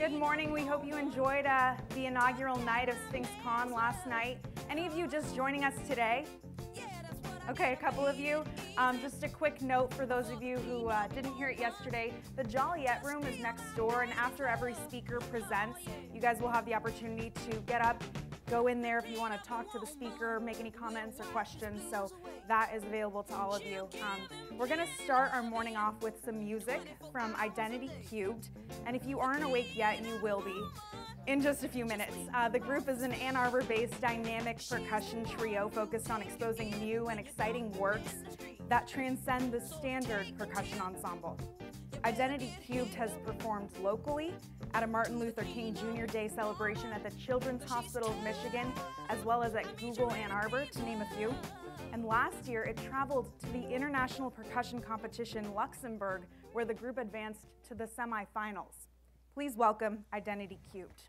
Good morning. We hope you enjoyed the inaugural night of SphinxCon last night. Any of you just joining us today? Okay, a couple of you. Just a quick note for those of you who didn't hear it yesterday. The Joliet room is next door, and after every speaker presents, you guys will have the opportunity to get up, go in there if you want to talk to the speaker, make any comments or questions, so that is available to all of you. We're going to start our morning off with some music from Identity Cubed, and if you aren't awake yet, you will be in just a few minutes. The group is an Ann Arbor-based dynamic percussion trio focused on exposing new and exciting works that transcend the standard percussion ensemble. Identity Cubed has performed locally at a Martin Luther King Jr. Day celebration at the Children's Hospital of Michigan, as well as at Google Ann Arbor, to name a few. And last year, it traveled to the International Percussion Competition Luxembourg, where the group advanced to the semifinals. Please welcome Identity Cubed.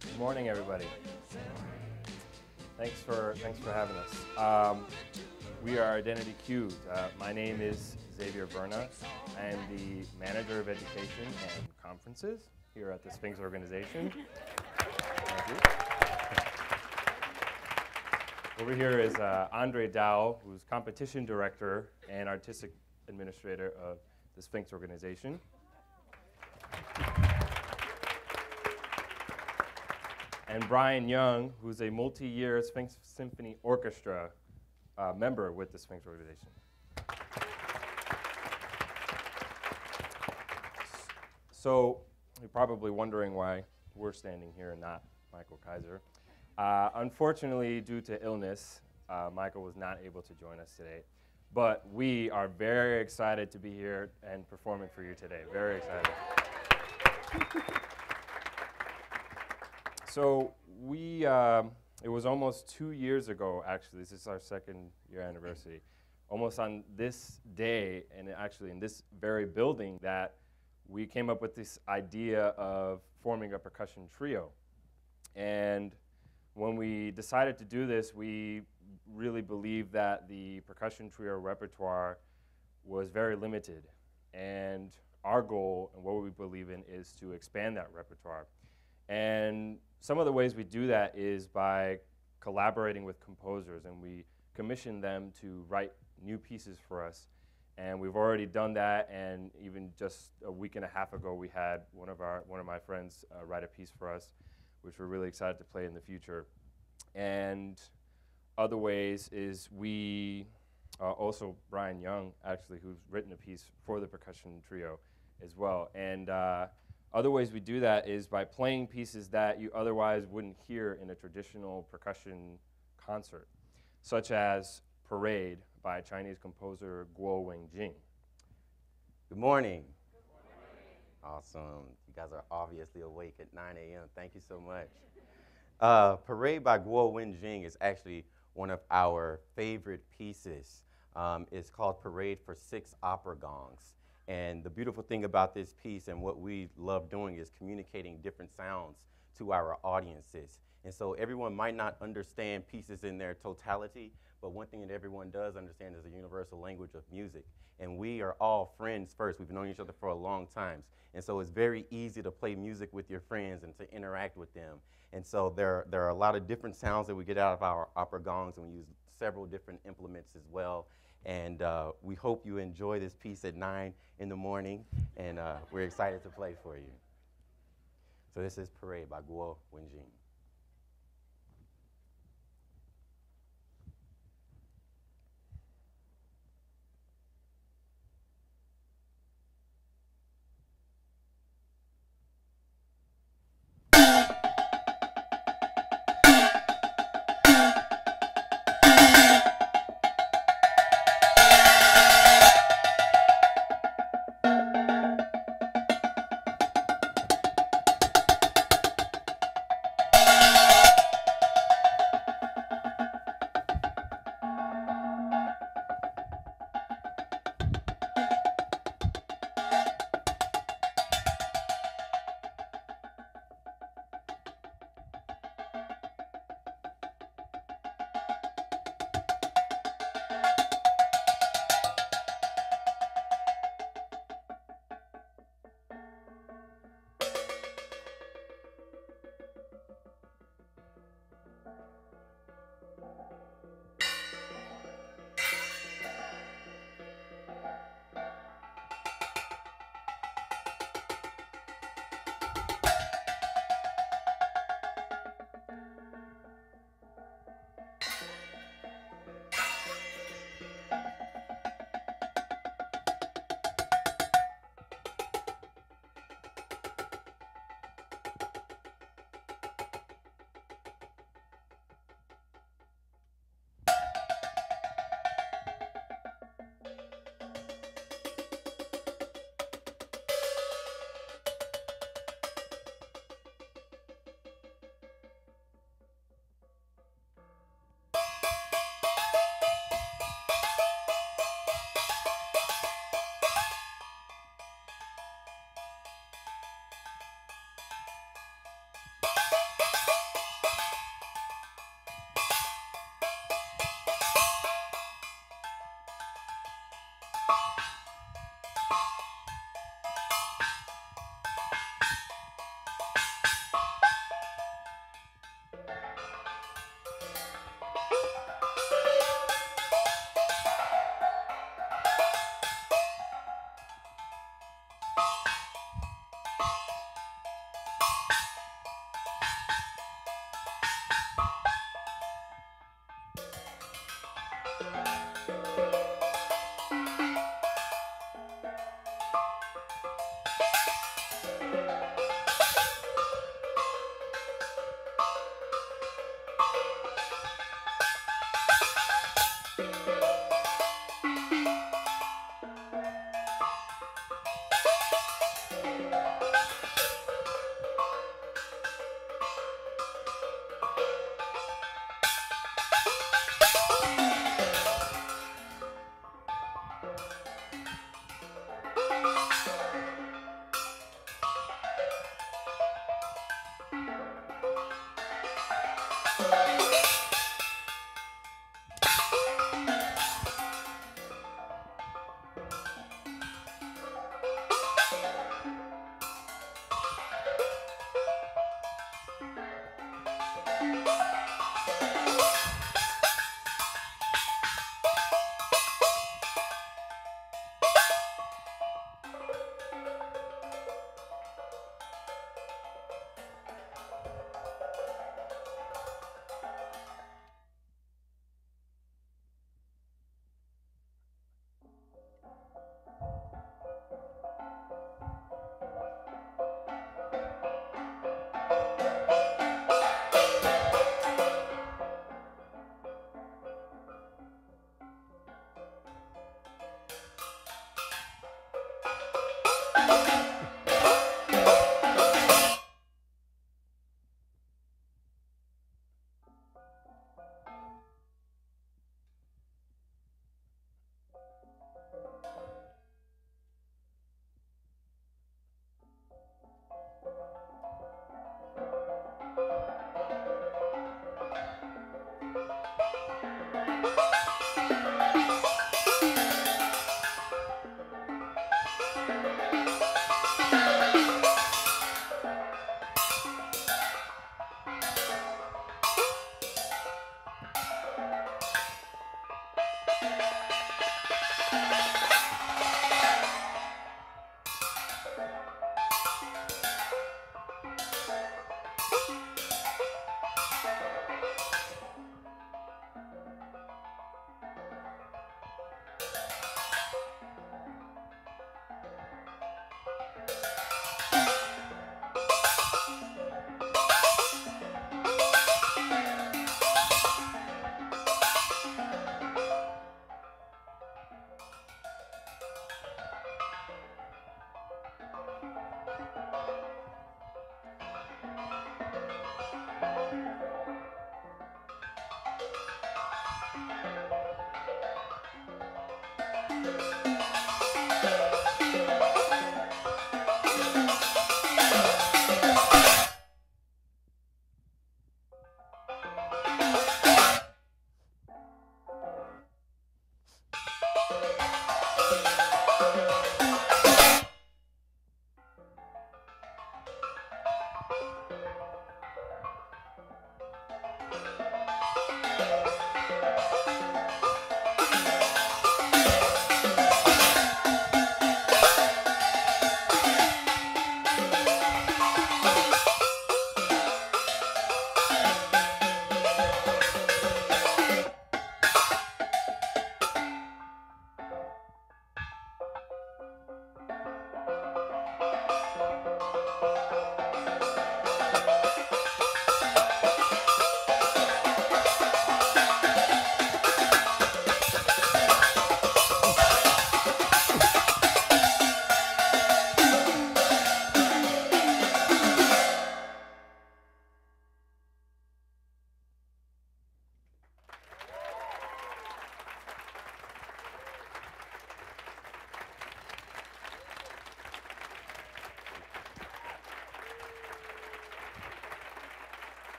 Good morning, everybody. Thanks for having us. We are Identity Cubed. My name is Xavier Verna. I am the Manager of Education and Conferences here at the Sphinx organization. Thank you. Over here is Andre Dowell, who's Competition Director and Artistic Administrator of the Sphinx organization. And Brian Young, who's a multi-year Sphinx Symphony Orchestra member with the Sphinx organization. So you're probably wondering why we're standing here and not Michael Kaiser. Unfortunately, due to illness, Michael was not able to join us today. But we are very excited to be here and performing for you today. Very excited. So it was almost 2 years ago, actually. This is our second year anniversary. Almost on this day, and actually in this very building, that we came up with this idea of forming a percussion trio. And when we decided to do this, we really believed that the percussion trio repertoire was very limited. And our goal and what we believe in is to expand that repertoire. And some of the ways we do that is by collaborating with composers, and we commission them to write new pieces for us. And we've already done that, and even just a week and a half ago, we had one of my friends write a piece for us, which we're really excited to play in the future. And other ways is we also Brian Young, actually, who's written a piece for the percussion trio as well. And other ways we do that is by playing pieces that you otherwise wouldn't hear in a traditional percussion concert, such as Parade by Chinese composer Guo Wenjing. Good morning. Good morning. Awesome. You guys are obviously awake at 9 a.m. Thank you so much. Parade by Guo Wenjing is actually one of our favorite pieces. It's called Parade for 6 Opera Gongs. And the beautiful thing about this piece and what we love doing is communicating different sounds to our audiences. And so everyone might not understand pieces in their totality, but one thing that everyone does understand is the universal language of music. And we are all friends first. We've known each other for a long time. And so it's very easy to play music with your friends and to interact with them. And so there are a lot of different sounds that we get out of our opera gongs, and we use several different implements as well. And we hope you enjoy this piece at 9 in the morning, and we're excited to play for you. So this is Parade by Guo Wenjing.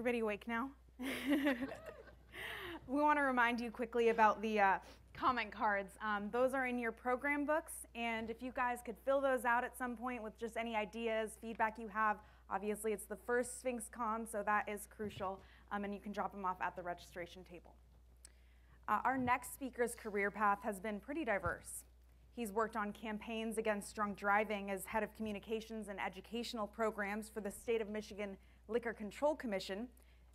Everybody awake now? We want to remind you quickly about the comment cards. Those are in your program books, and if you guys could fill those out at some point with just any ideas, feedback you have. Obviously, it's the first SphinxCon, so that is crucial, and you can drop them off at the registration table. Our next speaker's career path has been pretty diverse. He's worked on campaigns against drunk driving as head of communications and educational programs for the State of Michigan Liquor Control Commission.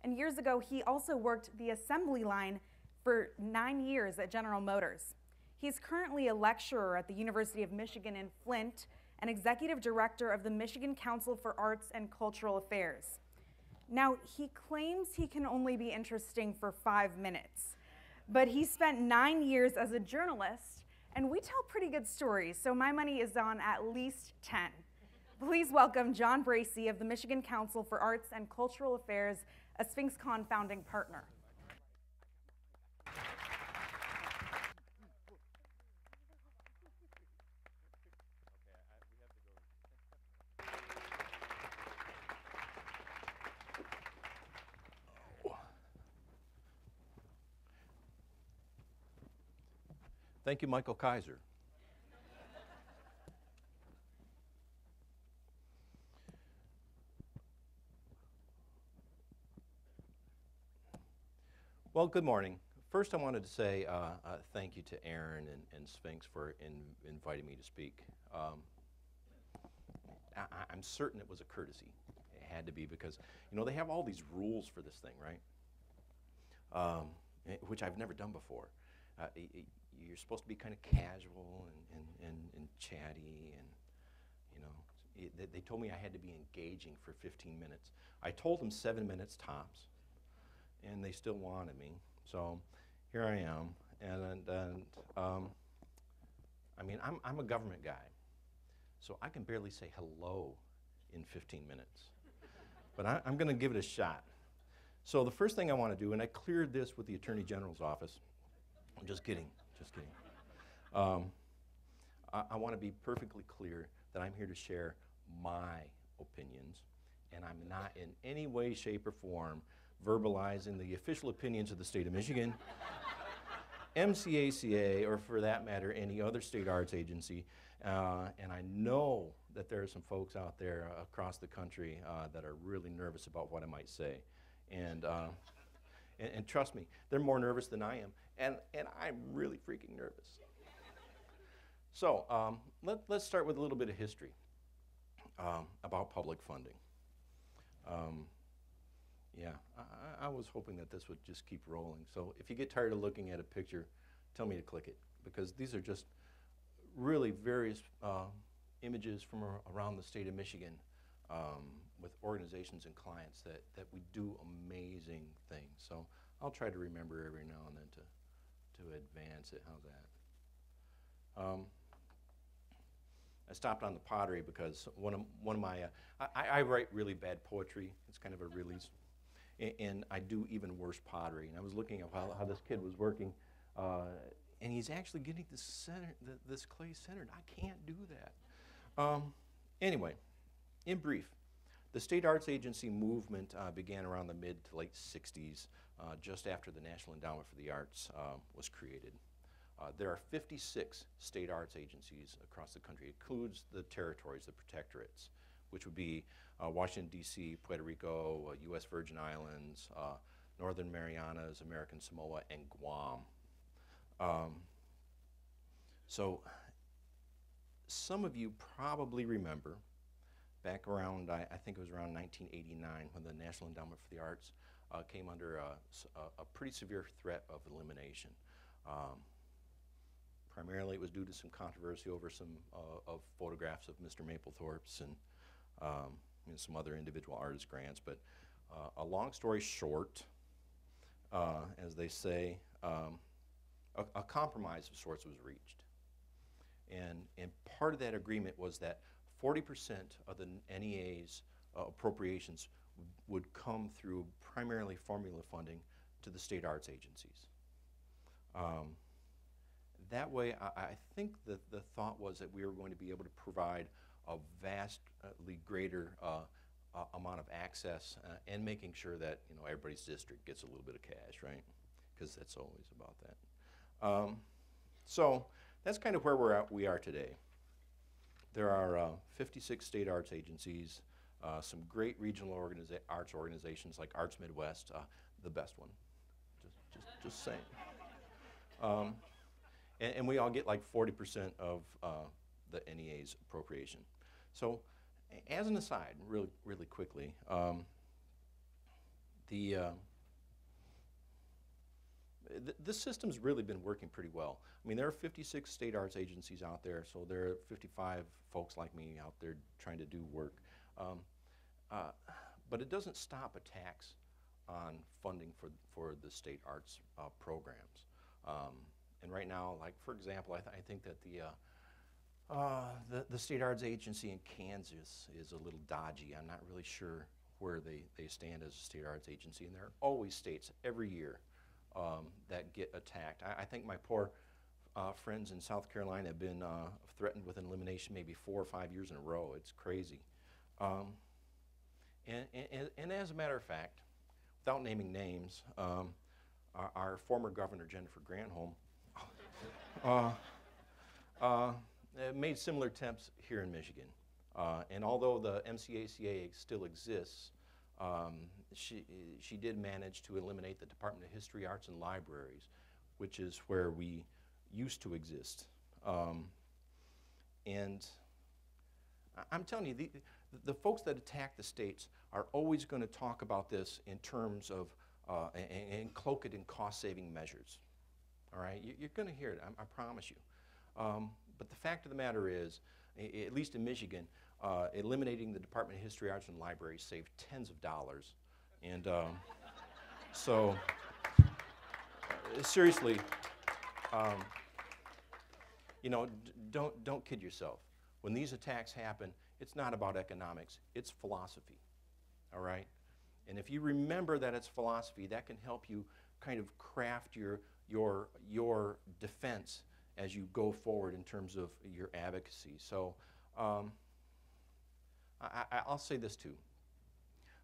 And years ago, he also worked the assembly line for 9 years at General Motors. He's currently a lecturer at the University of Michigan in Flint and executive director of the Michigan Council for Arts and Cultural Affairs. Now, he claims he can only be interesting for 5 minutes, but he spent 9 years as a journalist, and we tell pretty good stories, so my money is on at least 10. Please welcome John Bracey of the Michigan Council for Arts and Cultural Affairs, a SphinxCon founding partner. Thank you, Michael Kaiser. Well, good morning. First, I wanted to say thank you to Aaron and Sphinx for inviting me to speak. I'm certain it was a courtesy. It had to be because, you know, they have all these rules for this thing, right? Which I've never done before. You're supposed to be kind of casual and chatty, and, you know, they told me I had to be engaging for 15 minutes. I told them 7 minutes tops, and they still wanted me. So here I am, and I mean, I'm a government guy, so I can barely say hello in 15 minutes. But I'm going to give it a shot. So the first thing I want to do, and I cleared this with the Attorney General's office. I'm just kidding. Just kidding. I want to be perfectly clear that I'm here to share my opinions, and I'm not in any way, shape, or form verbalizing the official opinions of the state of Michigan, MCACA, or for that matter, any other state arts agency. And I know that there are some folks out there across the country that are really nervous about what I might say. And trust me, they're more nervous than I am. And I'm really freaking nervous. So let's start with a little bit of history about public funding. Yeah, I was hoping that this would just keep rolling. So if you get tired of looking at a picture, tell me to click it, because these are just really various images from around the state of Michigan with organizations and clients that we do amazing things. So I'll try to remember every now and then to advance it. How's that? I stopped on the pottery because one of my I write really bad poetry. It's kind of a release, and I do even worse pottery. And I was looking at how this kid was working, and he's actually getting this clay centered. I can't do that. Anyway, in brief, the State Arts Agency movement began around the mid to late 60s, just after the National Endowment for the Arts was created. There are 56 state arts agencies across the country. It includes the territories, the protectorates, which would be Washington, D.C., Puerto Rico, U.S. Virgin Islands, Northern Marianas, American Samoa, and Guam. So some of you probably remember back around, I think it was around 1989, when the National Endowment for the Arts came under a pretty severe threat of elimination. Primarily, it was due to some controversy over some of photographs of Mr. Mapplethorpe's and some other individual artist grants. But a long story short, as they say, a compromise of sorts was reached. And part of that agreement was that 40% of the NEA's appropriations would come through primarily formula funding to the state arts agencies. That way, I think that the thought was that we were going to be able to provide a vastly greater amount of access and making sure that everybody's district gets a little bit of cash, right? Because that's always about that. So that's kind of where we are today. There are 56 state arts agencies, some great regional arts organizations like Arts Midwest, the best one, just saying. And we all get like 40% of the NEA's appropriation. So as an aside, really quickly, this system's really been working pretty well. I mean, there are 56 state arts agencies out there, so there are 55 folks like me out there trying to do work. But it doesn't stop attacks on funding for the state arts programs. And right now, like for example, I think that the state arts agency in Kansas is a little dodgy. I'm not really sure where they stand as a state arts agency, and there are always states every year that get attacked. I think my poor friends in South Carolina have been threatened with an elimination maybe 4 or 5 years in a row. It's crazy. And as a matter of fact, without naming names, our former governor, Jennifer Granholm, made similar attempts here in Michigan. And although the MCACA still exists, she did manage to eliminate the Department of History, Arts, and Libraries, which is where we used to exist. And I'm telling you, the folks that attack the states are always going to talk about this in terms of, and cloak it in cost-saving measures. All right, you're going to hear it, I promise you. But the fact of the matter is, at least in Michigan, eliminating the Department of History, Arts, and Libraries saved tens of dollars. And so, seriously, don't kid yourself. When these attacks happen, it's not about economics, it's philosophy, all right? And if you remember that it's philosophy, that can help you kind of craft your defense as you go forward in terms of your advocacy. So I'll say this too.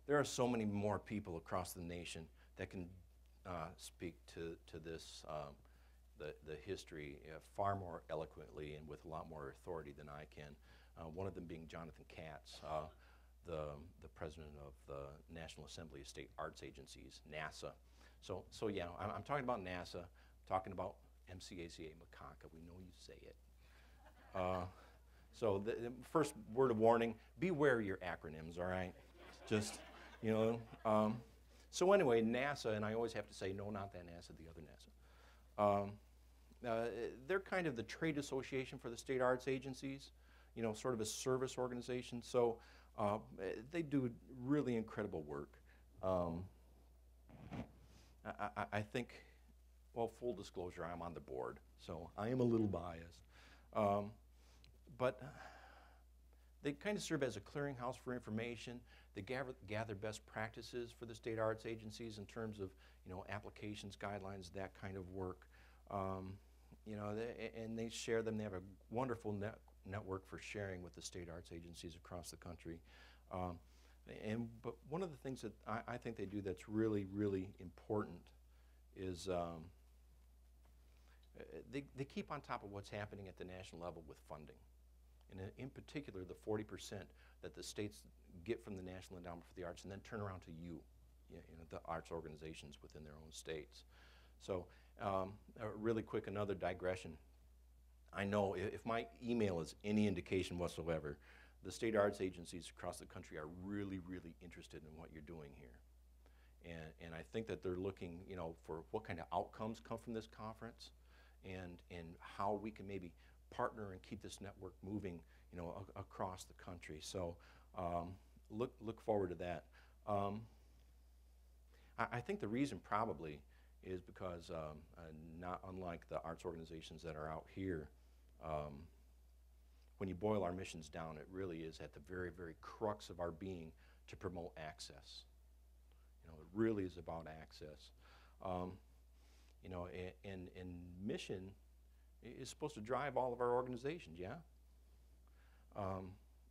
There are so many more people across the nation that can speak to this, the history far more eloquently and with a lot more authority than I can. One of them being Jonathan Katz, the president of the National Assembly of State Arts Agencies, NASA. So yeah, I'm talking about NASA, I'm talking about MCACA Macaca, we know you say it. So the first word of warning, beware your acronyms, all right? Just, so anyway, NASA, and I always have to say, no, not that NASA, the other NASA. They're kind of the trade association for the state arts agencies, sort of a service organization. So they do really incredible work. I think, well, full disclosure, I'm on the board, so I am a little biased. But they kind of serve as a clearinghouse for information. They gather best practices for the state arts agencies in terms of, applications, guidelines, that kind of work. And they share them. They have a wonderful network for sharing with the state arts agencies across the country. But one of the things that I think they do that's really, really important is they keep on top of what's happening at the national level with funding. And in particular, the 40% that the states get from the National Endowment for the Arts and then turn around to the arts organizations within their own states. So really quick, another digression. I know if my email is any indication whatsoever, the state arts agencies across the country are really, really interested in what you're doing here. And I think that they're looking, for what kind of outcomes come from this conference and how we can maybe partner and keep this network moving, across the country. So look forward to that. I think the reason probably is because not unlike the arts organizations that are out here, when you boil our missions down, it really is at the very, very crux of our being to promote access. It really is about access. And mission is supposed to drive all of our organizations, yeah?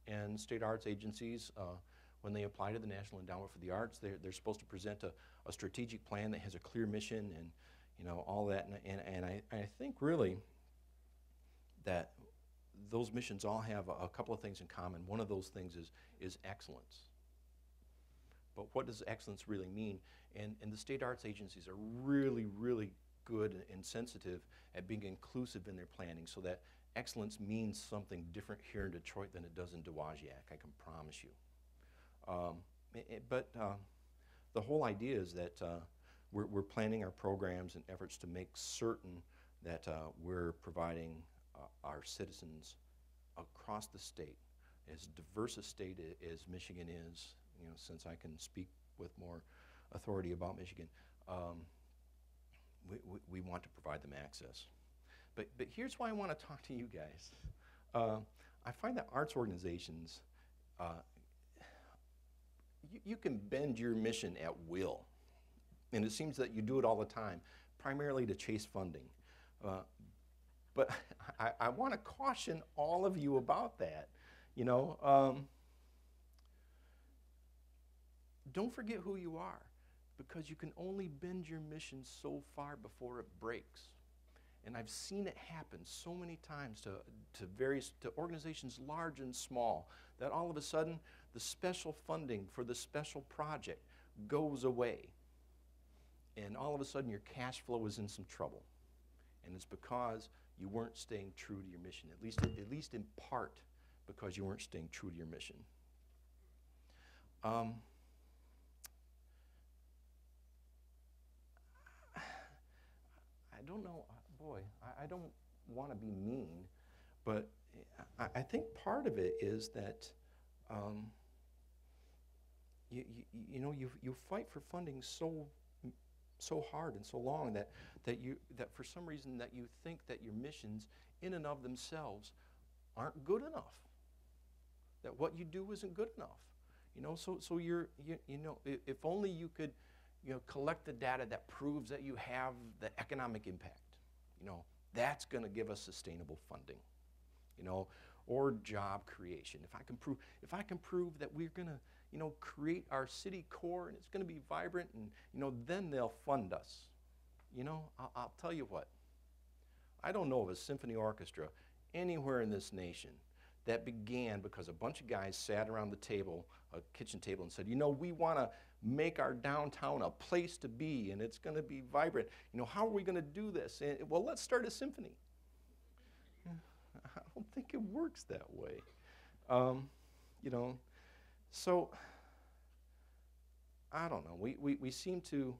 And state arts agencies, when they apply to the National Endowment for the Arts, they're supposed to present a strategic plan that has a clear mission and, you know, all that. And I think really that those missions all have a couple of things in common. One of those things is excellence. But what does excellence really mean? And the state arts agencies are really, really good and sensitive at being inclusive in their planning, so that excellence means something different here in Detroit than it does in Dowagiac, I can promise you. But the whole idea is that we're planning our programs and efforts to make certain that we're providing our citizens across the state, as diverse a state as Michigan is, you know, since I can speak with more authority about Michigan, we want to provide them access. But here's why I want to talk to you guys. I find that arts organizations, you can bend your mission at will. And it seems that you do it all the time, primarily to chase funding. But I want to caution all of you about that. You know, don't forget who you are, because you can only bend your mission so far before it breaks. And I've seen it happen so many times to organizations large and small, that all of a sudden the special funding for the special project goes away. And all of a sudden your cash flow is in some trouble. And it's because you weren't staying true to your mission, at least in part because you weren't staying true to your mission. I don't know, boy, I don't want to be mean, but I think part of it is that you fight for funding so hard and so long that for some reason that you think that your missions in and of themselves aren't good enough, that what you do isn't good enough, you know. So you know, if only you could, you know, collect the data that proves that you have the economic impact, you know, that's going to give us sustainable funding, you know, or job creation. If I can prove that we're going to, you know, create our city core and it's going to be vibrant, and, you know, then they'll fund us. You know, I'll tell you what, I don't know of a symphony orchestra anywhere in this nation that began because a bunch of guys sat around the table, a kitchen table, and said, you know, we want to make our downtown a place to be, and it's going to be vibrant. You know, how are we going to do this? And, well, let's start a symphony. I don't think it works that way. You know, so I don't know. We seem to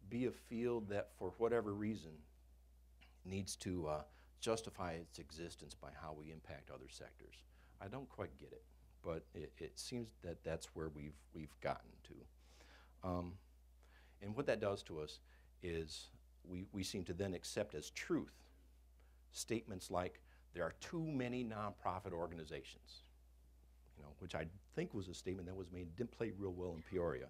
be a field that, for whatever reason, needs to justify its existence by how we impact other sectors. I don't quite get it, but it seems that that's where we've gotten to. And what that does to us is we seem to then accept as truth statements like, there are too many nonprofit organizations, you know, which I think was a statement that was made, didn't play real well in Peoria.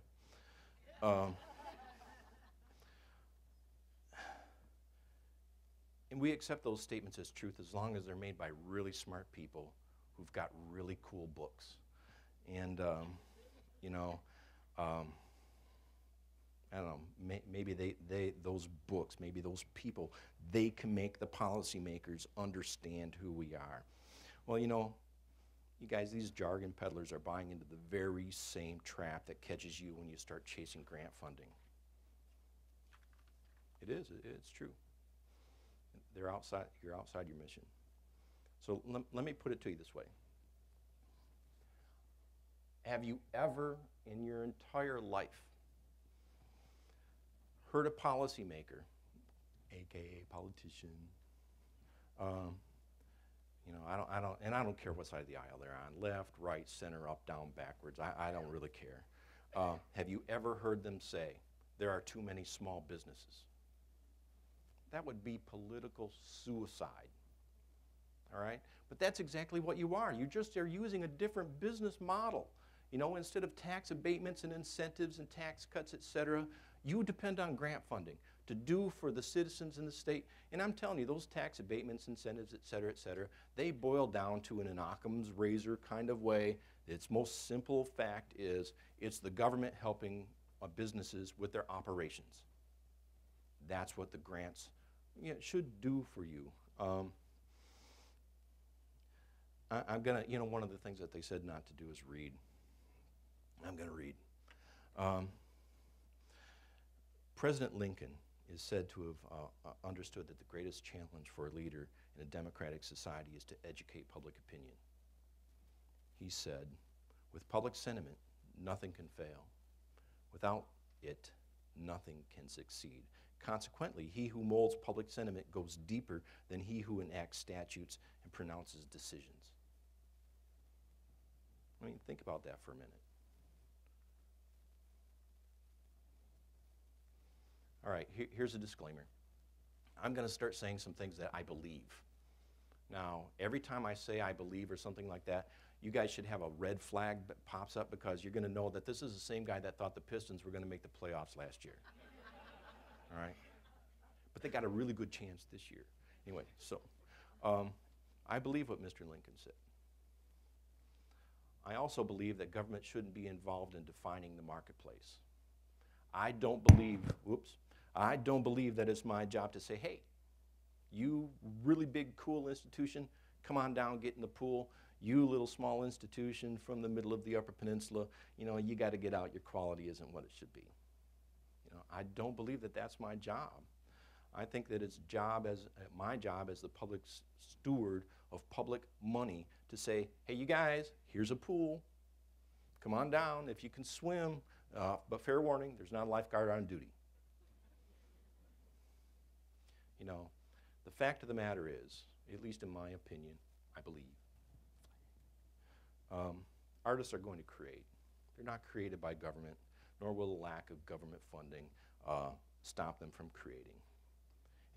And we accept those statements as truth as long as they're made by really smart people who've got really cool books. And, you know, I don't know, maybe those books, maybe those people, they can make the policymakers understand who we are. Well, you know, you guys, these jargon peddlers are buying into the very same trap that catches you when you start chasing grant funding. It is, it's true. You're outside your mission. So let me put it to you this way. Have you ever in your entire life heard a policymaker, AKA politician, you know, I don't care what side of the aisle they're on, left, right, center, up, down, backwards, I don't really care. Have you ever heard them say, there are too many small businesses? That would be political suicide, all right? But that's exactly what you are. You just are using a different business model. You know, instead of tax abatements and incentives and tax cuts, et cetera, you depend on grant funding to do for the citizens in the state. And I'm telling you, those tax abatements, incentives, et cetera, they boil down to, in an Occam's razor kind of way, Its most simple fact is it's the government helping businesses with their operations. That's what the grants should do for you. I'm gonna, one of the things that they said not to do is read. I'm gonna read. President Lincoln is said to have understood that the greatest challenge for a leader in a democratic society is to educate public opinion. He said, with public sentiment, nothing can fail. Without it, nothing can succeed. Consequently, he who molds public sentiment goes deeper than he who enacts statutes and pronounces decisions. I mean, think about that for a minute. All right, here's a disclaimer. I'm going to start saying some things that I believe. Now, every time I say I believe or something like that, you guys should have a red flag that pops up because you're going to know that this is the same guy that thought the Pistons were going to make the playoffs last year. All right? But they got a really good chance this year. Anyway, so I believe what Mr. Lincoln said. I also believe that government shouldn't be involved in defining the marketplace. I don't believe that it's my job to say, hey, you really big, cool institution, come on down, get in the pool. You little small institution from the middle of the Upper Peninsula, you got to get out. Your quality isn't what it should be. I don't believe that that's my job. I think that it's my job as the public steward of public money to say, hey, you guys, here's a pool. Come on down if you can swim. But fair warning, there's not a lifeguard on duty. The fact of the matter is, at least in my opinion, I believe, artists are going to create. They're not created by government, nor will the lack of government funding stop them from creating.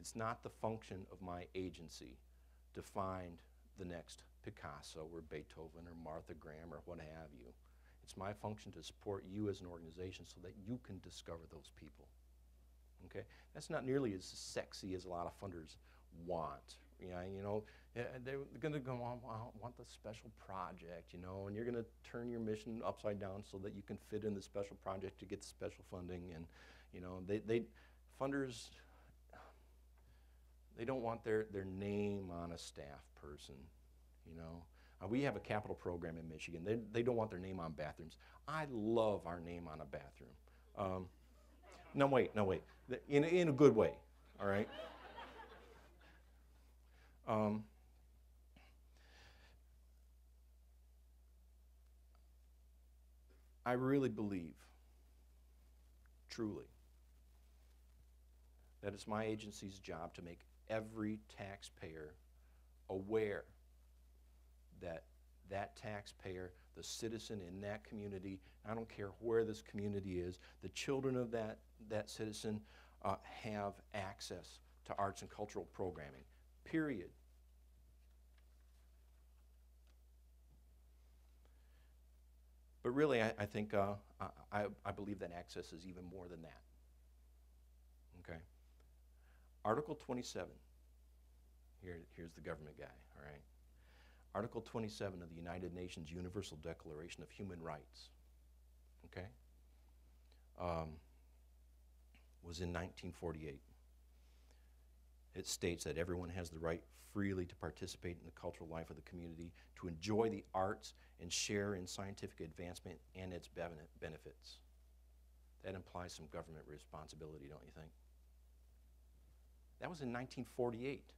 It's not the function of my agency to find the next Picasso or Beethoven or Martha Graham or what have you. It's my function to support you as an organization so that you can discover those people. Okay? That's not nearly as sexy as a lot of funders want. They're going to go on, want the special project, and you're going to turn your mission upside down so that you can fit in the special project to get the special funding. And funders, they don't want their name on a staff person. We have a capital program in Michigan. They don't want their name on bathrooms. I love our name on a bathroom. No, wait. In a good way, all right? I really believe, truly, that it's my agency's job to make every taxpayer aware that that taxpayer, the citizen in that community, I don't care where this community is, the children of that citizen have access to arts and cultural programming, period. But really, I think, I believe that access is even more than that. Okay? Article 27, here's the government guy, all right? Article 27 of the United Nations Universal Declaration of Human Rights, okay, was in 1948. It states that everyone has the right freely to participate in the cultural life of the community, to enjoy the arts, and share in scientific advancement and its benefits. That implies some government responsibility, don't you think? That was in 1948,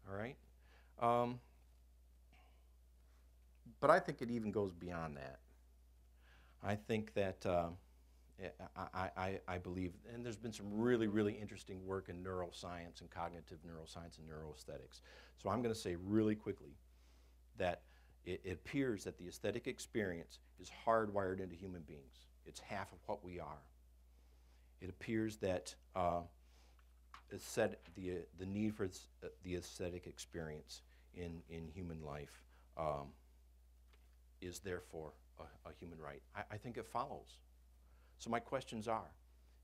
all right? But I think it even goes beyond that. I think that I believe, and there's been some really, really interesting work in neuroscience and cognitive neuroscience and neuroaesthetics. So I'm going to say really quickly that it appears that the aesthetic experience is hardwired into human beings. It's half of what we are. It appears that the need for the aesthetic experience in human life is therefore a human right. I think it follows. So my questions are,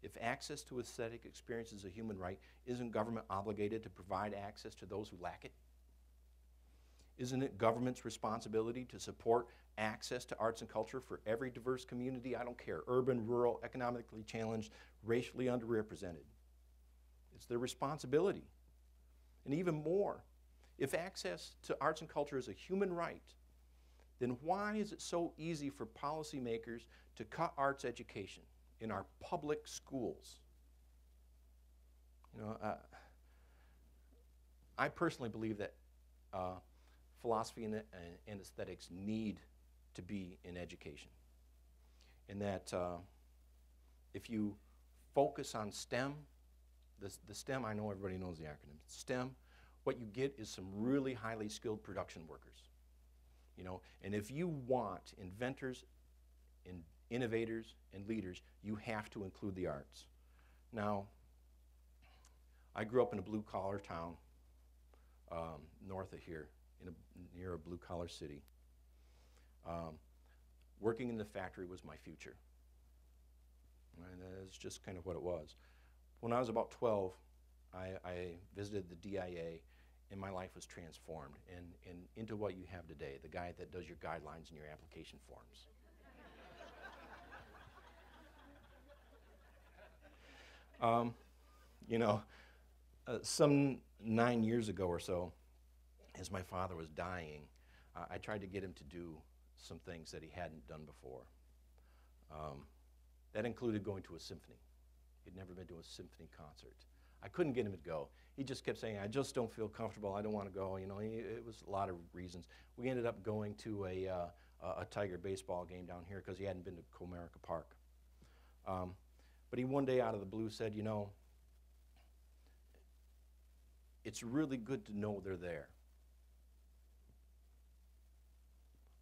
if access to aesthetic experience is a human right, isn't government obligated to provide access to those who lack it? Isn't it government's responsibility to support access to arts and culture for every diverse community? I don't care, urban, rural, economically challenged, racially underrepresented. It's their responsibility. And even more, if access to arts and culture is a human right, then why is it so easy for policymakers to cut arts education in our public schools? You know, I personally believe that philosophy and aesthetics need to be in education. And that if you focus on STEM, the STEM, I know everybody knows the acronym, STEM, what you get is some really highly skilled production workers. You know, and if you want inventors and innovators and leaders, you have to include the arts. Now, I grew up in a blue-collar town north of here, near a blue-collar city. Working in the factory was my future. And that's just kind of what it was. When I was about 12, I visited the DIA, and my life was transformed and into what you have today, the guy that does your guidelines and your application forms. You know, some 9 years ago or so, as my father was dying, I tried to get him to do some things that he hadn't done before. That included going to a symphony. He'd never been to a symphony concert. I couldn't get him to go. He just kept saying, I just don't feel comfortable, I don't want to go. You know, it was a lot of reasons. We ended up going to a Tiger baseball game down here because he hadn't been to Comerica Park. But he one day out of the blue said, you know, it's really good to know they're there.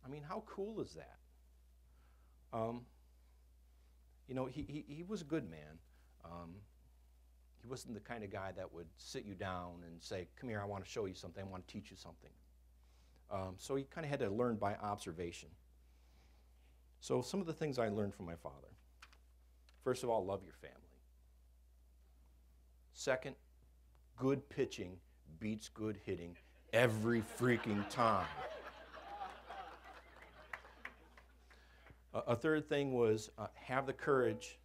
I mean, how cool is that? You know, he was a good man. He wasn't the kind of guy that would sit you down and say, come here, I want to show you something, I want to teach you something. So he kind of had to learn by observation. So some of the things I learned from my father. First of all, love your family. Second, good pitching beats good hitting every freaking time. A third thing was have the courage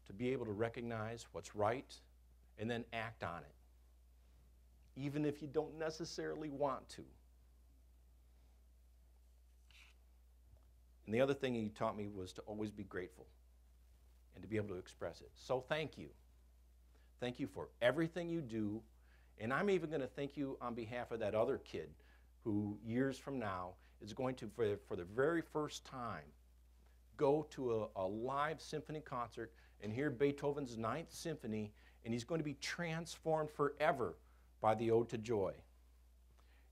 to be able to recognize what's right and then act on it, even if you don't necessarily want to. And the other thing he taught me was to always be grateful and to be able to express it. So thank you. Thank you for everything you do. And I'm even going to thank you on behalf of that other kid who years from now is going to, for the very first time, go to a live symphony concert and hear Beethoven's Ninth Symphony, and he's going to be transformed forever by the Ode to Joy.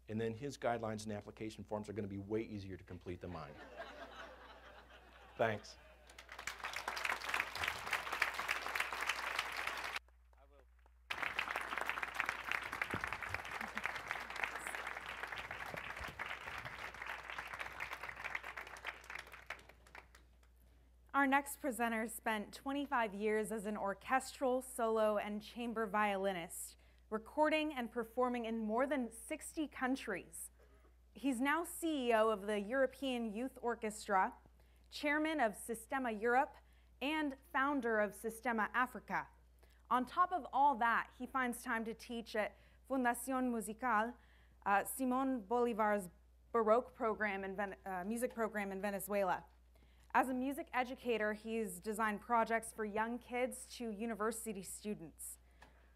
And then his guidelines and application forms are going to be way easier to complete than mine. Thanks. Our next presenter spent 25 years as an orchestral, solo, and chamber violinist, recording and performing in more than 60 countries. He's now CEO of the European Youth Orchestra, chairman of Sistema Europe, and founder of Sistema Africa. On top of all that, he finds time to teach at Fundación Musical, Simón Bolívar's Baroque program music program in Venezuela. As a music educator, he's designed projects for young kids to university students.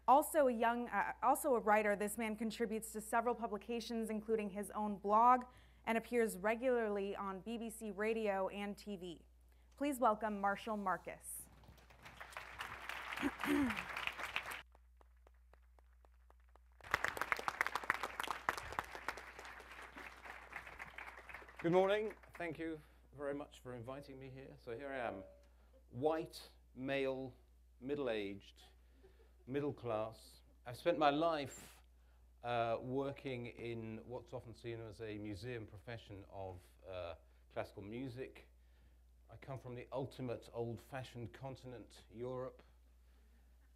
Also a writer, this man contributes to several publications, including his own blog, and appears regularly on BBC Radio and TV. Please welcome Marshall Marcus. Good morning. Thank you very much for inviting me here. So here I am, white, male, middle-aged, middle class. I've spent my life working in what's often seen as a museum profession of classical music. I come from the ultimate old-fashioned continent, Europe.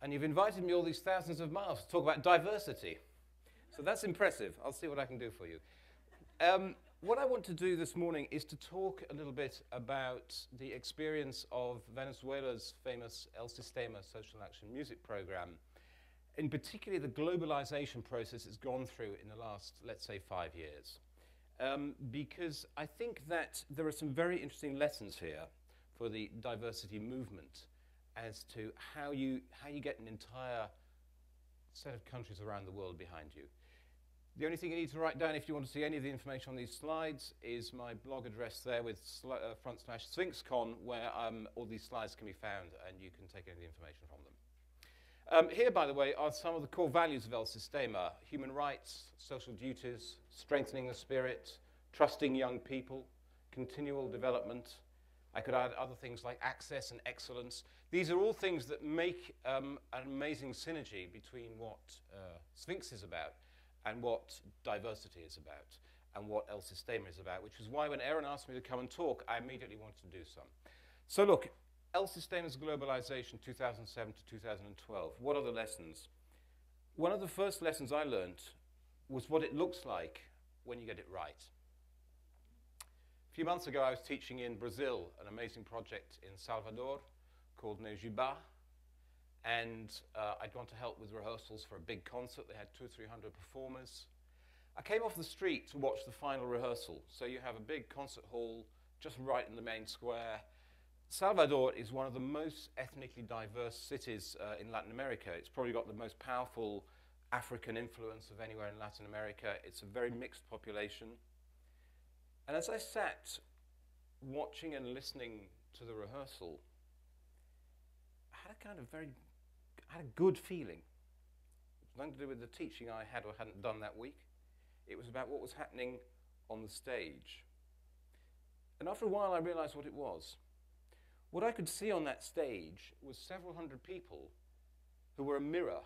And you've invited me all these thousands of miles to talk about diversity. So that's impressive. I'll see what I can do for you. What I want to do this morning is to talk a little bit about the experience of Venezuela's famous El Sistema social action music program, in particular the globalization process it's gone through in the last, let's say, 5 years. Because I think that there are some very interesting lessons here for the diversity movement as to how you get an entire set of countries around the world behind you. The only thing you need to write down if you want to see any of the information on these slides is my blog address there with /SphinxCon, where all these slides can be found and you can take any of the information from them. Here, by the way, are some of the core values of El Sistema: human rights, social duties, strengthening the spirit, trusting young people, continual development. I could add other things like access and excellence. These are all things that make an amazing synergy between what Sphinx is about and what diversity is about, and what El Sistema is about, which is why when Aaron asked me to come and talk, I immediately wanted to do some. So look, El Sistema's Globalisation 2007 to 2012. What are the lessons? One of the first lessons I learned was what it looks like when you get it right. A few months ago, I was teaching in Brazil, an amazing project in Salvador called Nejuba. And I'd gone to help with rehearsals for a big concert. They had 200 or 300 performers. I came off the street to watch the final rehearsal. So you have a big concert hall just right in the main square. Salvador is one of the most ethnically diverse cities in Latin America. It's probably got the most powerful African influence of anywhere in Latin America. It's a very mixed population. And as I sat watching and listening to the rehearsal, I had a good feeling. It was nothing to do with the teaching I had or hadn't done that week. It was about what was happening on the stage. And after a while, I realized what it was. What I could see on that stage was several hundred people who were a mirror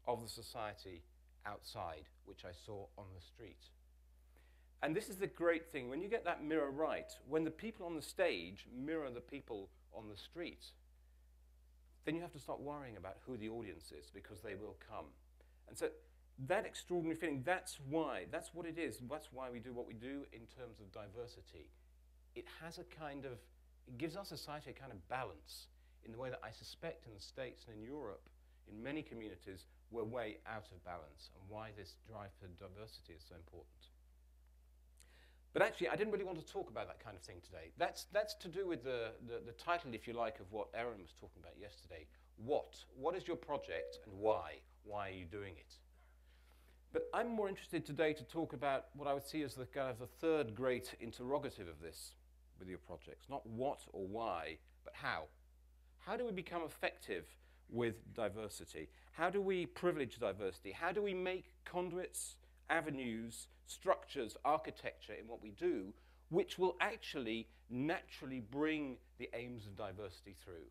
of the society outside, which I saw on the street. And this is the great thing. When you get that mirror right, when the people on the stage mirror the people on the street, then you have to start worrying about who the audience is, because they will come. And so that extraordinary feeling, that's what it is. That's why we do what we do in terms of diversity. It has it gives our society a kind of balance in the way that I suspect in the States and in Europe, in many communities, we're way out of balance, and why this drive for diversity is so important. But actually, I didn't really want to talk about that kind of thing today. That's to do with the title, if you like, of what Aaron was talking about yesterday. What is your project, and why? Why are you doing it? But I'm more interested today to talk about what I would see as the kind of the third great interrogative of this with your projects. Not what or why, but how. How do we become effective with diversity? How do we privilege diversity? How do we make conduits, avenues, structures, architecture in what we do, which will actually naturally bring the aims of diversity through?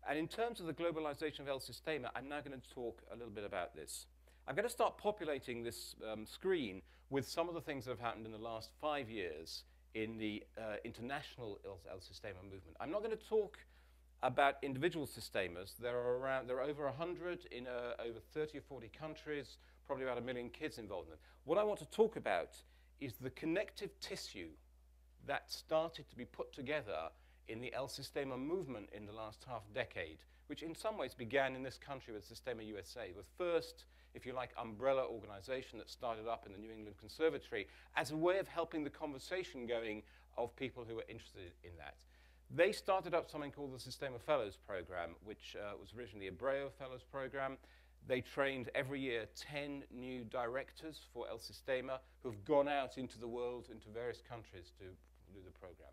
And in terms of the globalization of El Sistema, I'm now going to talk a little bit about this. I'm going to start populating this screen with some of the things that have happened in the last 5 years in the international El Sistema movement. I'm not going to talk about individual Sistemas. There are over 100 in over 30 or 40 countries, probably about 1 million kids involved in it. What I want to talk about is the connective tissue that started to be put together in the El Sistema movement in the last half decade, which in some ways began in this country with Sistema USA, the first, if you like, umbrella organization that started up in the New England Conservatory as a way of helping the conversation going of people who were interested in that. They started up something called the Sistema Fellows Program, which was originally a Breo Fellows Program. They trained every year 10 new directors for El Sistema who've gone out into the world, into various countries to do the program.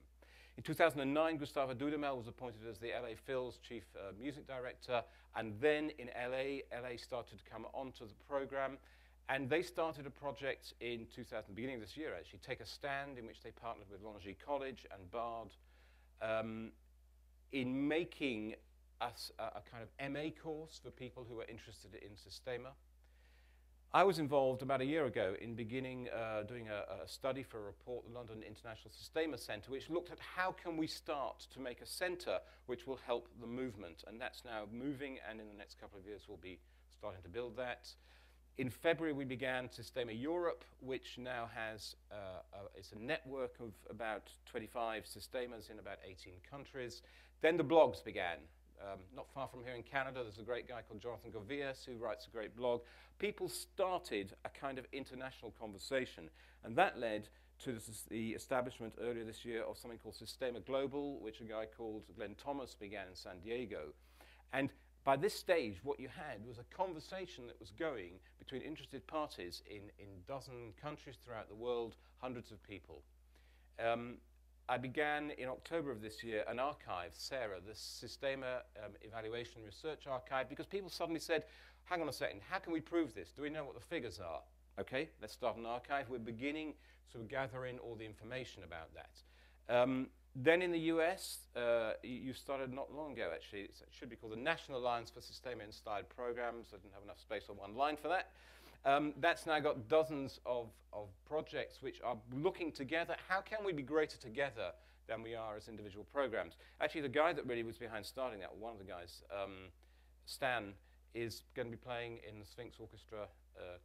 In 2009, Gustavo Dudamel was appointed as the LA Phil's chief music director, and then in LA started to come onto the program, and they started a project in beginning of this year actually, Take a Stand, in which they partnered with Longy College and Bard in making us a kind of MA course for people who are interested in Sistema. I was involved about a year ago in beginning doing a study for a report, the London International Sistema Centre, which looked at how can we start to make a centre which will help the movement. And that's now moving, and in the next couple of years we'll be starting to build that. In February, we began Sistema Europe, which now has it's a network of about 25 Sistemas in about 18 countries. Then the blogs began. Not far from here in Canada, there's a great guy called Jonathan Xavier who writes a great blog. People started a kind of international conversation, and that led to the establishment earlier this year of something called Sistema Global, which a guy called Glenn Thomas began in San Diego. And by this stage, what you had was a conversation that was going between interested parties in a dozen countries throughout the world, hundreds of people. I began in October of this year an archive, Sarah, the Sistema Evaluation Research Archive, because people suddenly said, hang on a second, how can we prove this? Do we know what the figures are? Okay, let's start an archive. We're beginning to gather in all the information about that. Then in the US, you started not long ago, actually. It should be called the National Alliance for Sistema-Inspired Programs. I didn't have enough space on one line for that. That's now got dozens of projects which are looking together. How can we be greater together than we are as individual programs? Actually, the guy that really was behind starting that, one of the guys, Stan, is going to be playing in the Sphinx Orchestra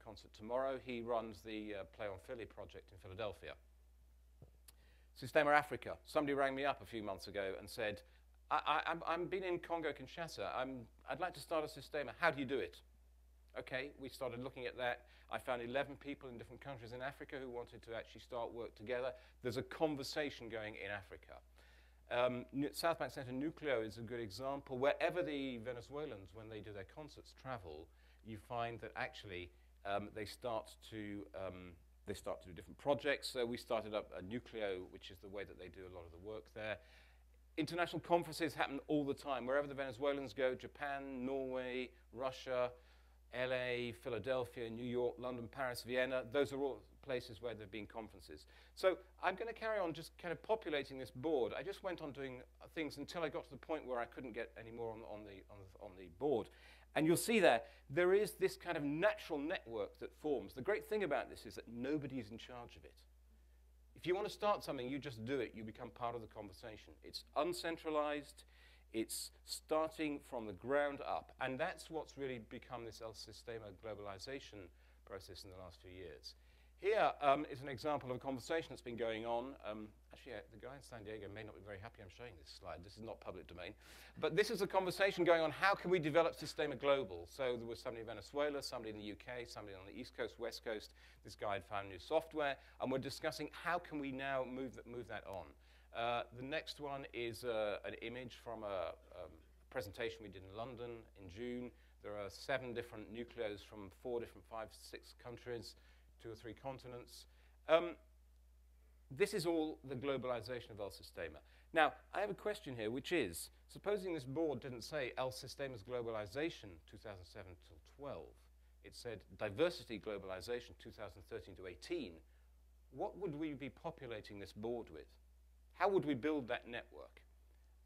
concert tomorrow. He runs the Play on Philly project in Philadelphia. Sistema Africa. Somebody rang me up a few months ago and said, I'm been in Congo-Kinshasa. I'd like to start a Sistema. How do you do it? Okay, we started looking at that. I found 11 people in different countries in Africa who wanted to actually start work together. There's a conversation going in Africa. South Bank Center Nucleo is a good example. Wherever the Venezuelans, when they do their concerts, travel, you find that actually they start to do different projects. So we started up a Nucleo, which is the way that they do a lot of the work there. International conferences happen all the time. Wherever the Venezuelans go, Japan, Norway, Russia, LA, Philadelphia, New York, London, Paris, Vienna, those are all places where there have been conferences. So I'm going to carry on just kind of populating this board. I just went on doing things until I got to the point where I couldn't get any more on the board. And you'll see there is this kind of natural network that forms. The great thing about this is that nobody's in charge of it. If you want to start something, you just do it. You become part of the conversation. It's uncentralized. It's starting from the ground up. And that's what's really become this El Sistema globalization process in the last few years. Here is an example of a conversation that's been going on. Actually, the guy in San Diego may not be very happy I'm showing this slide. This is not public domain. But this is a conversation going on, how can we develop Sistema Global? So there was somebody in Venezuela, somebody in the UK, somebody on the East Coast, West Coast. This guy had found new software. And we're discussing how can we now move that on. The next one is an image from a presentation we did in London in June. There are 7 different nucleos from 4 different, 5, 6 countries, 2 or 3 continents. This is all the globalization of El Sistema. Now, I have a question here, which is, supposing this board didn't say El Sistema's globalization 2007 till 12, it said diversity globalization 2013 to 18, what would we be populating this board with? How would we build that network?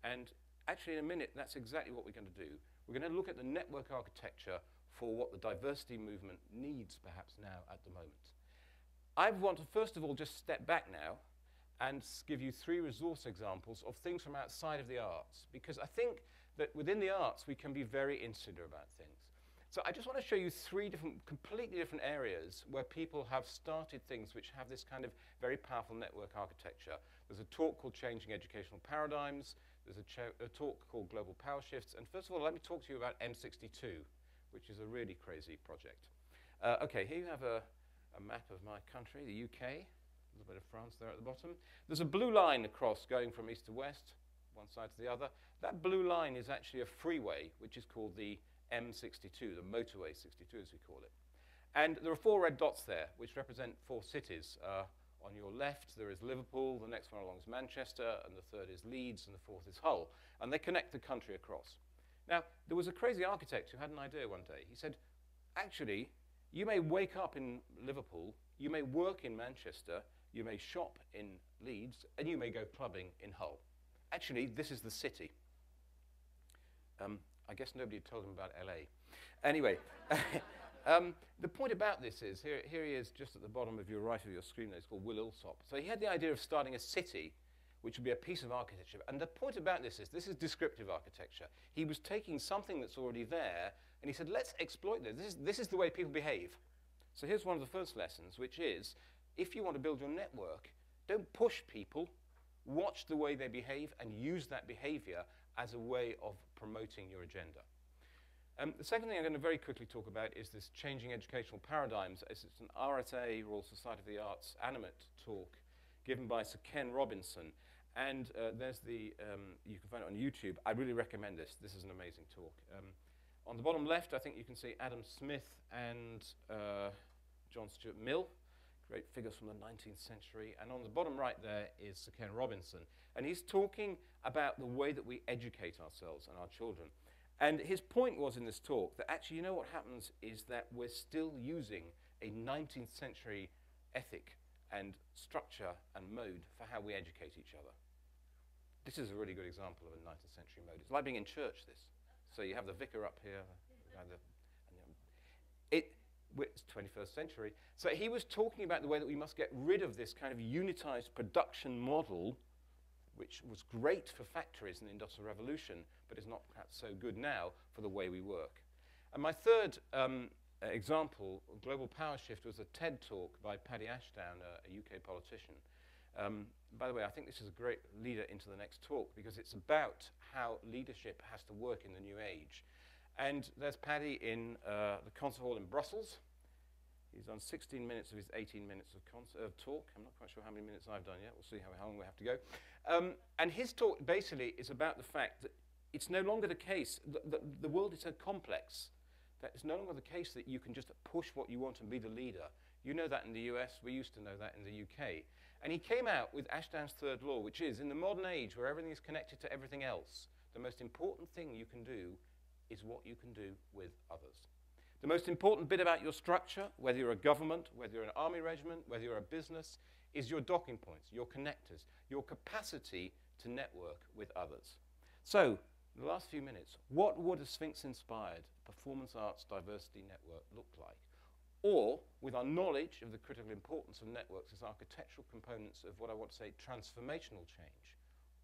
And actually, in a minute, that's exactly what we're going to do. We're going to look at the network architecture for what the diversity movement needs, perhaps, now at the moment. I want to, first of all, just step back now and give you 3 resource examples of things from outside of the arts, because I think that within the arts, we can be very insular about things. So I just want to show you 3 completely different areas where people have started things which have this kind of very powerful network architecture. There's a talk called Changing Educational Paradigms. There's a talk called Global Power Shifts. And first of all, let me talk to you about M62, which is a really crazy project. OK, here you have a map of my country, the UK. A little bit of France there at the bottom. There's a blue line across going from east to west, one side to the other. That blue line is actually a freeway, which is called the M62, the motorway 62 as we call it. And there are 4 red dots there, which represent 4 cities. On your left, there is Liverpool, the next one along is Manchester, and the 3rd is Leeds, and the 4th is Hull. And they connect the country across. Now, there was a crazy architect who had an idea one day. He said, actually, you may wake up in Liverpool, you may work in Manchester, you may shop in Leeds, and you may go clubbing in Hull. Actually, this is the city. I guess nobody told him about LA. Anyway, the point about this is, here he is just at the bottom of your right of your screen there. It's called Will Ilsop. So he had the idea of starting a city, which would be a piece of architecture. And the point about this is descriptive architecture. He was taking something that's already there, and he said, let's exploit this. This is the way people behave. So here's one of the first lessons, which is, if you want to build your network, don't push people, watch the way they behave, and use that behavior as a way of promoting your agenda. The second thing I'm going to very quickly talk about is this changing educational paradigms. It's an RSA, Royal Society of the Arts, animate talk given by Sir Ken Robinson. And there's the, you can find it on YouTube. I really recommend this. This is an amazing talk. On the bottom left, I think you can see Adam Smith and John Stuart Mill, great figures from the 19th century. And on the bottom right there is Sir Ken Robinson. And he's talking about the way that we educate ourselves and our children. And his point was in this talk that actually, you know what happens is that we're still using a 19th century ethic and structure and mode for how we educate each other. This is a really good example of a 19th century mode. It's like being in church, this. So you have the vicar up here, it's 21st century. So he was talking about the way that we must get rid of this kind of unitized production model, which was great for factories in the Industrial Revolution, but is not perhaps so good now for the way we work. And my third example, Global Power Shift, was a TED talk by Paddy Ashdown, a UK politician. By the way, I think this is a great leader into the next talk because it's about how leadership has to work in the new age. And there's Paddy in the concert hall in Brussels. He's done 16 minutes of his 18 minutes of talk. I'm not quite sure how many minutes I've done yet. We'll see how long we have to go. And his talk basically is about the fact that it's no longer the case, the world is so complex that it's no longer the case that you can just push what you want and be the leader. You know that in the US, we used to know that in the UK. And he came out with Ashdown's third law, which is, in the modern age where everything is connected to everything else, the most important thing you can do is what you can do with others. The most important bit about your structure, whether you're a government, whether you're an army regiment, whether you're a business, is your docking points, your connectors, your capacity to network with others. So, in the last few minutes, what would a Sphinx-inspired performance arts diversity network look like? Or, with our knowledge of the critical importance of networks as architectural components of what I want to say transformational change,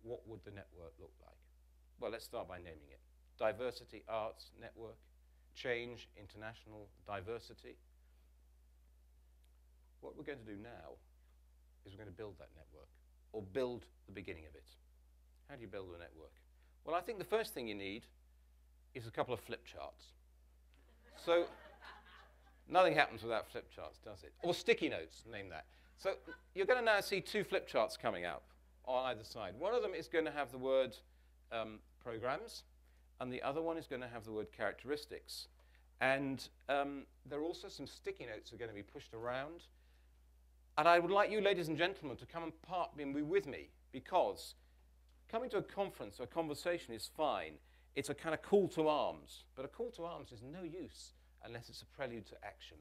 what would the network look like? Well, let's start by naming it. Diversity Arts Network, Change International Diversity. What we're going to do now is we're going to build that network, or build the beginning of it. How do you build a network? Well, I think the first thing you need is a couple of flip charts. So, nothing happens without flip charts, does it? Or sticky notes, name that. So, you're going to now see two flip charts coming up on either side. One of them is going to have the word programs, and the other one is going to have the word characteristics. And there are also some sticky notes that are going to be pushed around. And I would like you, ladies and gentlemen, to come and be with me, because coming to a conference or a conversation is fine. It's a kind of call to arms. But a call to arms is no use unless it's a prelude to action.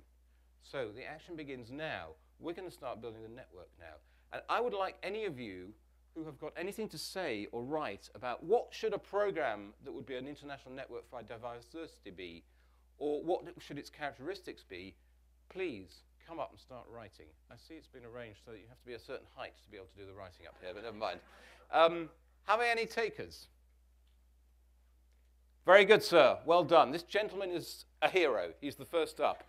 So the action begins now. We're going to start building the network now. And I would like any of you who have got anything to say or write about what should a program that would be an international network for diversity be, or what should its characteristics be, please come up and start writing. I see it's been arranged so that you have to be a certain height to be able to do the writing up here, but never mind. Have I any takers? Very good, sir. Well done. This gentleman is a hero. He's the first up.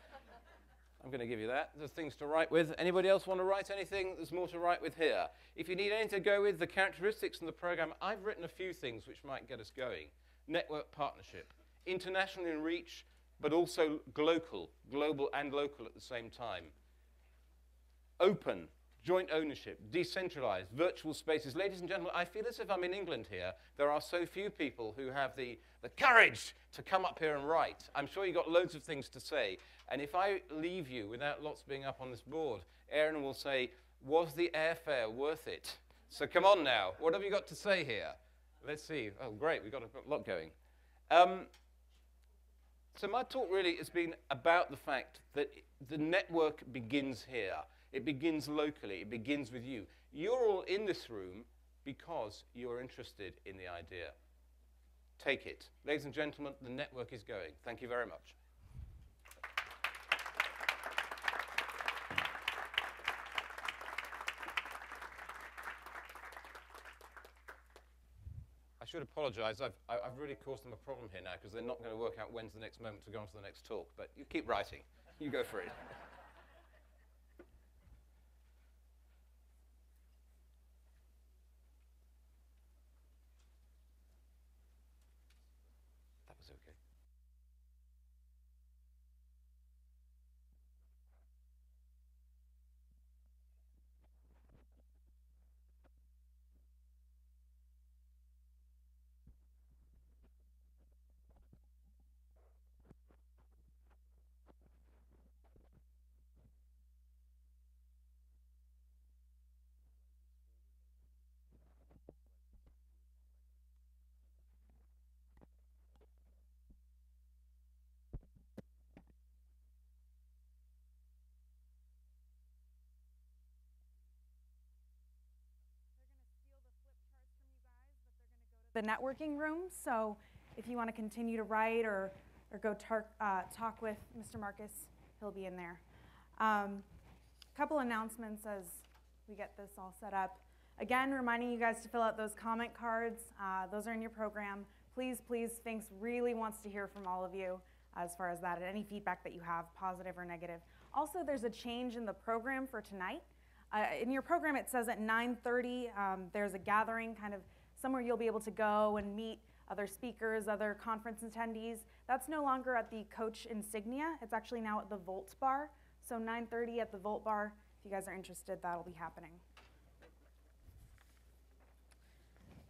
I'm going to give you that. There's things to write with. Anybody else want to write anything? There's more to write with here. If you need anything to go with the characteristics in the program, I've written a few things which might get us going. Network partnership. International in reach, but also global and local at the same time. Open. Joint ownership, decentralized, virtual spaces. Ladies and gentlemen, I feel as if I'm in England here. There are so few people who have the courage to come up here and write. I'm sure you've got loads of things to say. And if I leave you without lots being up on this board, Aaron will say, was the airfare worth it? So come on now. What have you got to say here? Let's see. Oh, great. We've got a lot going. So my talk really has been about the fact that the network begins here. It begins locally. It begins with you. You're all in this room because you're interested in the idea. Take it. Ladies and gentlemen, the network is going. Thank you very much. I should apologize. I've really caused them a problem here now because they're not going to work out when's the next moment to go on to the next talk. But you keep writing. You go for it. the networking room. So if you want to continue to write or go talk with Mr. Marcus, he'll be in there. Couple announcements as we get this all set up. Again, reminding you guys to fill out those comment cards. Those are in your program. Please, please, Sphinx really wants to hear from all of you as far as that, and any feedback that you have, positive or negative. Also, there's a change in the program for tonight. In your program, it says at 9:30, there's a gathering, kind of somewhere you'll be able to go and meet other speakers, other conference attendees. That's no longer at the Coach Insignia. It's actually now at the Volt Bar. So 9:30 at the Volt Bar. If you guys are interested, that'll be happening.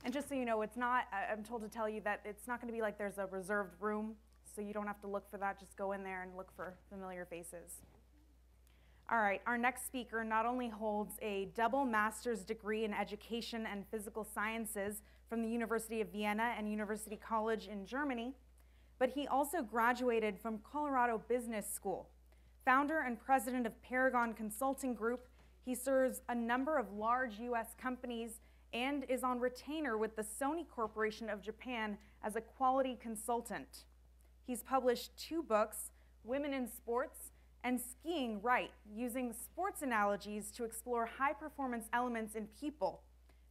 And just so you know, it's not, I'm told to tell you that it's not going to be like there's a reserved room, so you don't have to look for that. Just go in there and look for familiar faces. All right, our next speaker not only holds a double master's degree in education and physical sciences from the University of Vienna and University College in Germany, but he also graduated from Colorado Business School. Founder and president of Paragon Consulting Group, he serves a number of large US companies and is on retainer with the Sony Corporation of Japan as a quality consultant. He's published 2 books, Women in Sports and Skiing Right, using sports analogies to explore high-performance elements in people,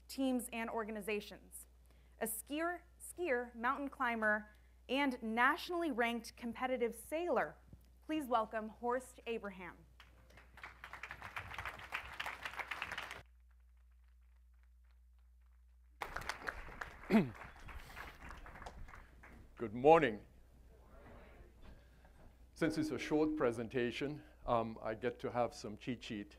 teams, and organizations. A skier, mountain climber, and nationally ranked competitive sailor. Please welcome Horst Abraham. Good morning. Since it's a short presentation, I get to have some cheat sheet.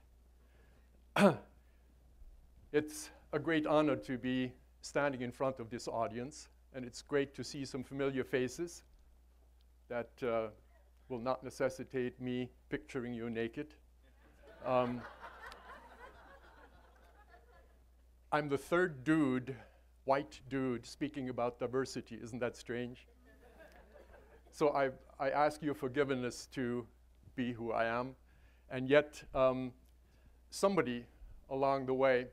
It's a great honor to be standing in front of this audience, and it's great to see some familiar faces that will not necessitate me picturing you naked. I'm the third dude, white dude, speaking about diversity. Isn't that strange? So I ask your forgiveness to be who I am, and yet somebody along the way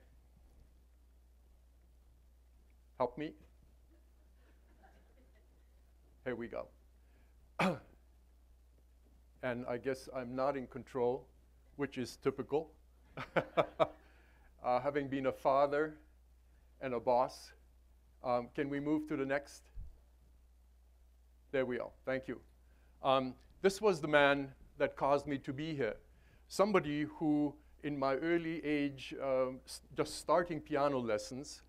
help me. Here we go. And I guess I'm not in control, which is typical. Having been a father and a boss, can we move to the next? There we are. Thank you. This was the man that caused me to be here. Somebody who, in my early age, just starting piano lessons,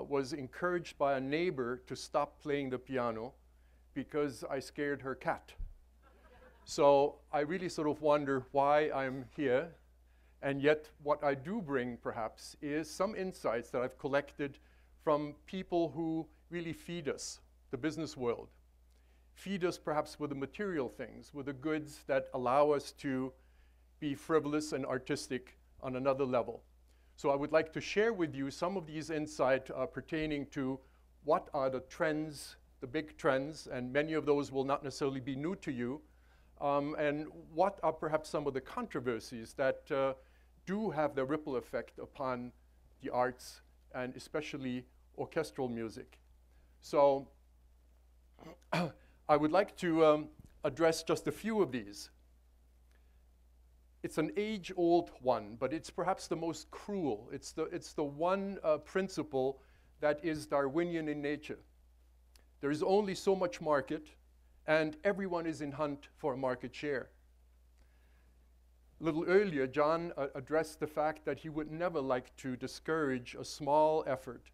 was encouraged by a neighbor to stop playing the piano because I scared her cat. So I really sort of wonder why I'm here. And yet what I do bring, perhaps, is some insights that I've collected from people who really feed us, the business world. Feed us perhaps with the material things, with the goods that allow us to be frivolous and artistic on another level. So I would like to share with you some of these insights pertaining to what are the trends, the big trends, and many of those will not necessarily be new to you, and what are perhaps some of the controversies that do have their ripple effect upon the arts, and especially orchestral music. So I would like to address just a few of these. It's an age-old one, but it's perhaps the most cruel. It's the one principle that is Darwinian in nature. There is only so much market, and everyone is in hunt for a market share. A little earlier, John addressed the fact that he would never like to discourage a small effort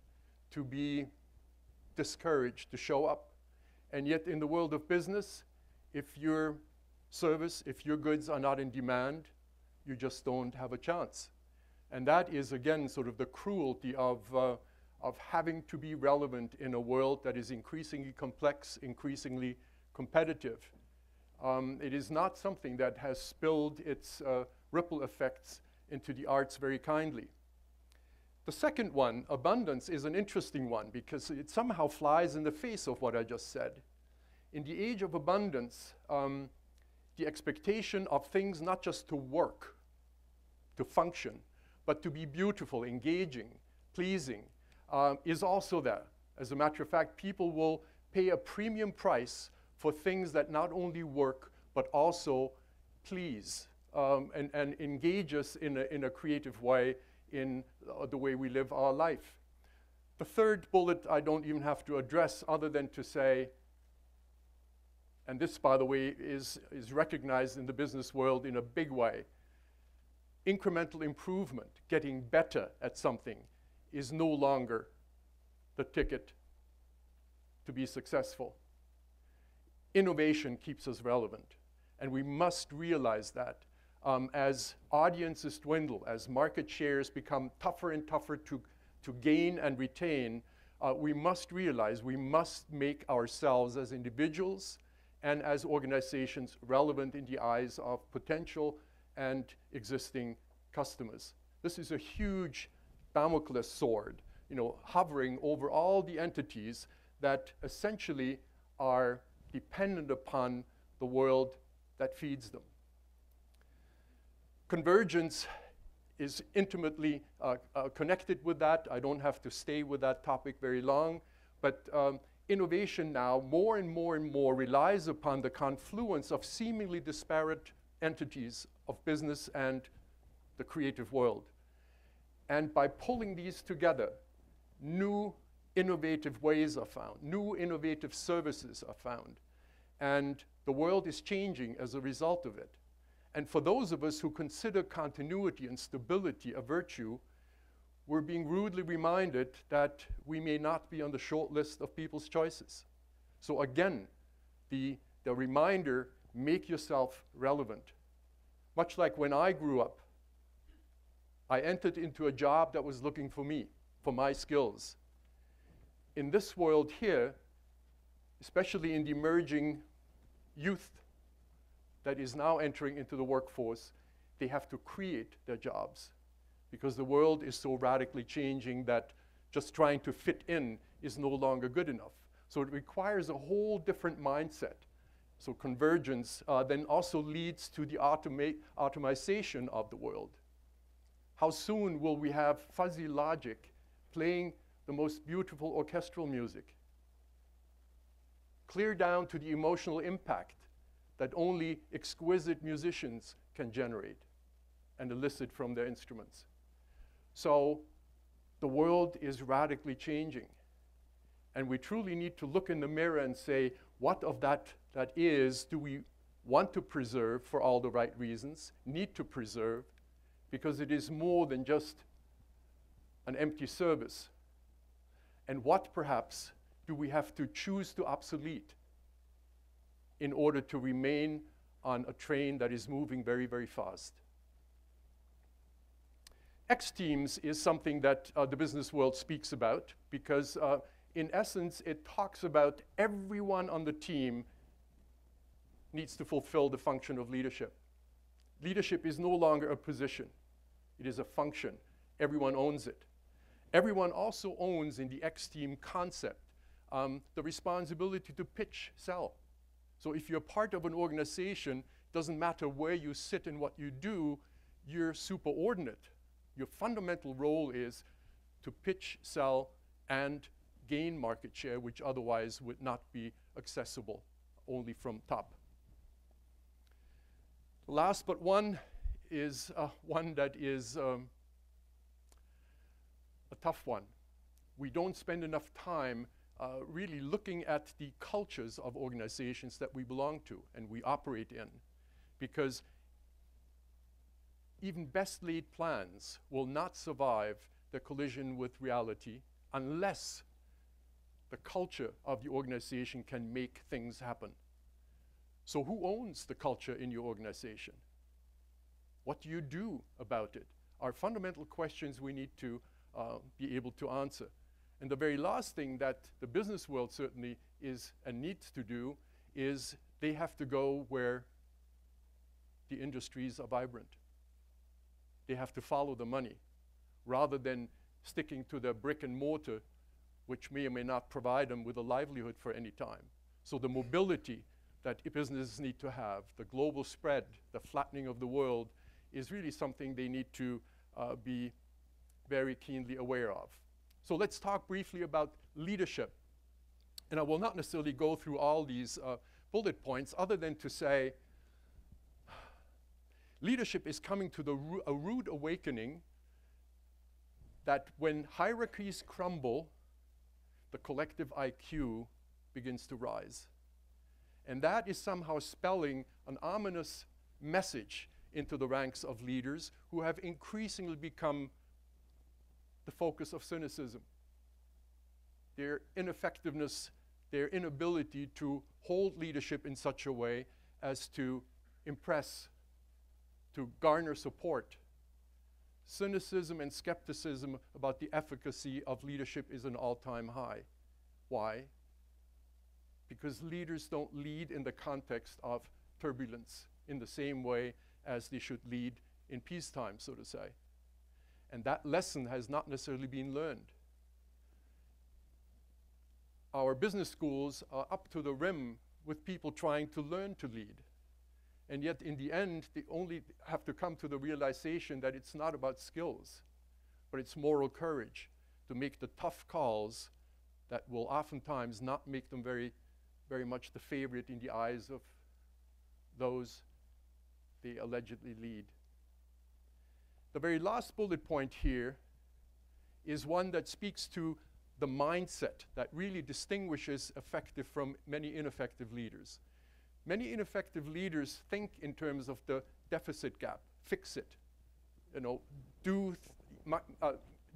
to be discouraged, to show up. And yet in the world of business, if your service, if your goods are not in demand, you just don't have a chance. And that is, again, sort of the cruelty of having to be relevant in a world that is increasingly complex, increasingly competitive. It is not something that has spilled its ripple effects into the arts very kindly. The second one, abundance, is an interesting one because it somehow flies in the face of what I just said. In the age of abundance, the expectation of things not just to work, to function, but to be beautiful, engaging, pleasing, is also there. As a matter of fact, people will pay a premium price for things that not only work, but also please and engage us in a creative way in the way we live our life. The third bullet I don't even have to address other than to say, and this, by the way, is recognized in the business world in a big way, incremental improvement, getting better at something, is no longer the ticket to be successful. Innovation keeps us relevant, and we must realize that as audiences dwindle, as market shares become tougher and tougher to gain and retain, we must realize we must make ourselves as individuals and as organizations relevant in the eyes of potential and existing customers. This is a huge Damocles sword, hovering over all the entities that essentially are dependent upon the world that feeds them. Convergence is intimately connected with that. I don't have to stay with that topic very long, but innovation now more and more and more relies upon the confluence of seemingly disparate entities of business and the creative world. And by pulling these together, new innovative ways are found, new innovative services are found, and the world is changing as a result of it. And for those of us who consider continuity and stability a virtue, we're being rudely reminded that we may not be on the short list of people's choices. So again, the reminder, make yourself relevant. Much like when I grew up, I entered into a job that was looking for me, for my skills. In this world here, especially in the emerging youth that is now entering into the workforce, they have to create their jobs because the world is so radically changing that just trying to fit in is no longer good enough. So it requires a whole different mindset. So convergence then also leads to the automation of the world. How soon will we have fuzzy logic playing the most beautiful orchestral music? Clear down to the emotional impact that only exquisite musicians can generate and elicit from their instruments. So the world is radically changing. And we truly need to look in the mirror and say, what of that do we want to preserve for all the right reasons, need to preserve, because it is more than just an empty service. And what, perhaps, do we have to choose to obsolete in order to remain on a train that is moving very, very fast? X-teams is something that the business world speaks about because, in essence, it talks about everyone on the team needs to fulfill the function of leadership. Leadership is no longer a position. It is a function. Everyone owns it. Everyone also owns, in the X-team concept, the responsibility to pitch, sell. So if you're part of an organization, it doesn't matter where you sit and what you do, you're superordinate. Your fundamental role is to pitch, sell, and gain market share, which otherwise would not be accessible, only from top. Last but one is one that is a tough one. We don't spend enough time really looking at the cultures of organizations that we belong to and we operate in, because even best laid plans will not survive the collision with reality unless the culture of the organization can make things happen. So who owns the culture in your organization? What do you do about it? Are fundamental questions we need to be able to answer. And the very last thing that the business world certainly is and needs to do is they have to go where the industries are vibrant. They have to follow the money rather than sticking to their brick and mortar, which may or may not provide them with a livelihood for any time. So the mobility that businesses need to have, the global spread, the flattening of the world, is really something they need to be very keenly aware of. So let's talk briefly about leadership. And I will not necessarily go through all these bullet points other than to say leadership is coming to a rude awakening that when hierarchies crumble, the collective IQ begins to rise. And that is somehow spelling an ominous message into the ranks of leaders who have increasingly become the focus of cynicism. Their ineffectiveness, their inability to hold leadership in such a way as to impress, to garner support. Cynicism and skepticism about the efficacy of leadership is an all-time high. Why? Because leaders don't lead in the context of turbulence in the same way as they should lead in peacetime, so to say. And that lesson has not necessarily been learned. Our business schools are up to the rim with people trying to learn to lead. And yet, in the end, they only have to come to the realization that it's not about skills, but it's moral courage to make the tough calls that will oftentimes not make them very much the favorite in the eyes of those they allegedly lead. The very last bullet point here is one that speaks to the mindset that really distinguishes effective from many ineffective leaders. Many ineffective leaders think in terms of the deficit gap, fix it. You know, do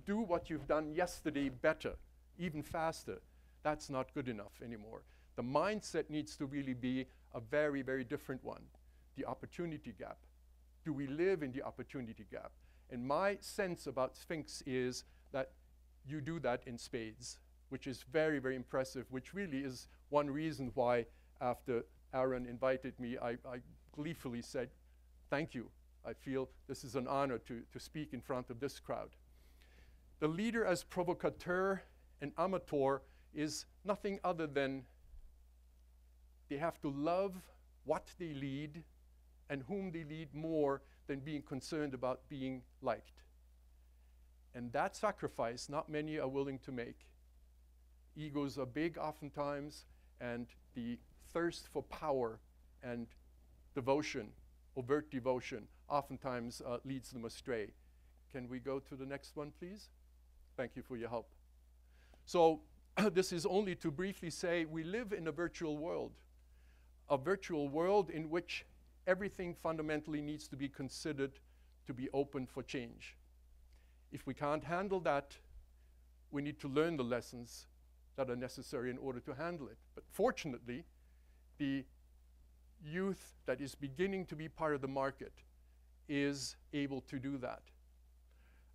what you've done yesterday better, even faster. That's not good enough anymore. The mindset needs to really be a very, very different one. The opportunity gap. Do we live in the opportunity gap? And my sense about Sphinx is that you do that in spades, which is very, very impressive, which really is one reason why after Aaron invited me, I gleefully said, thank you. I feel this is an honor to speak in front of this crowd. The leader as provocateur and amateur is nothing other than they have to love what they lead and whom they lead more than being concerned about being liked. And that sacrifice, not many are willing to make. Egos are big oftentimes, and the thirst for power and devotion, overt devotion, oftentimes leads them astray. Can we go to the next one, please? Thank you for your help. So this is only to briefly say we live in a virtual world in which everything fundamentally needs to be considered to be open for change. If we can't handle that, we need to learn the lessons that are necessary in order to handle it. But fortunately, the youth that is beginning to be part of the market is able to do that.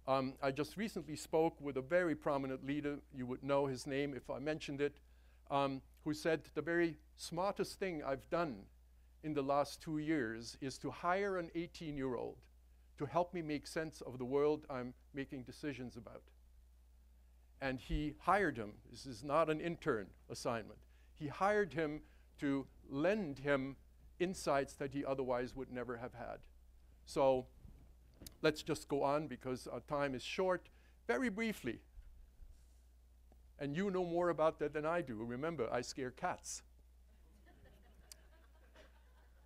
I just recently spoke with a very prominent leader, you would know his name if I mentioned it, who said the very smartest thing I've done in the last 2 years is to hire an 18-year-old to help me make sense of the world I'm making decisions about. And he hired him. This is not an intern assignment. He hired him to lend him insights that he otherwise would never have had. So let's just go on because our time is short. Very briefly, and you know more about that than I do. Remember, I scare cats.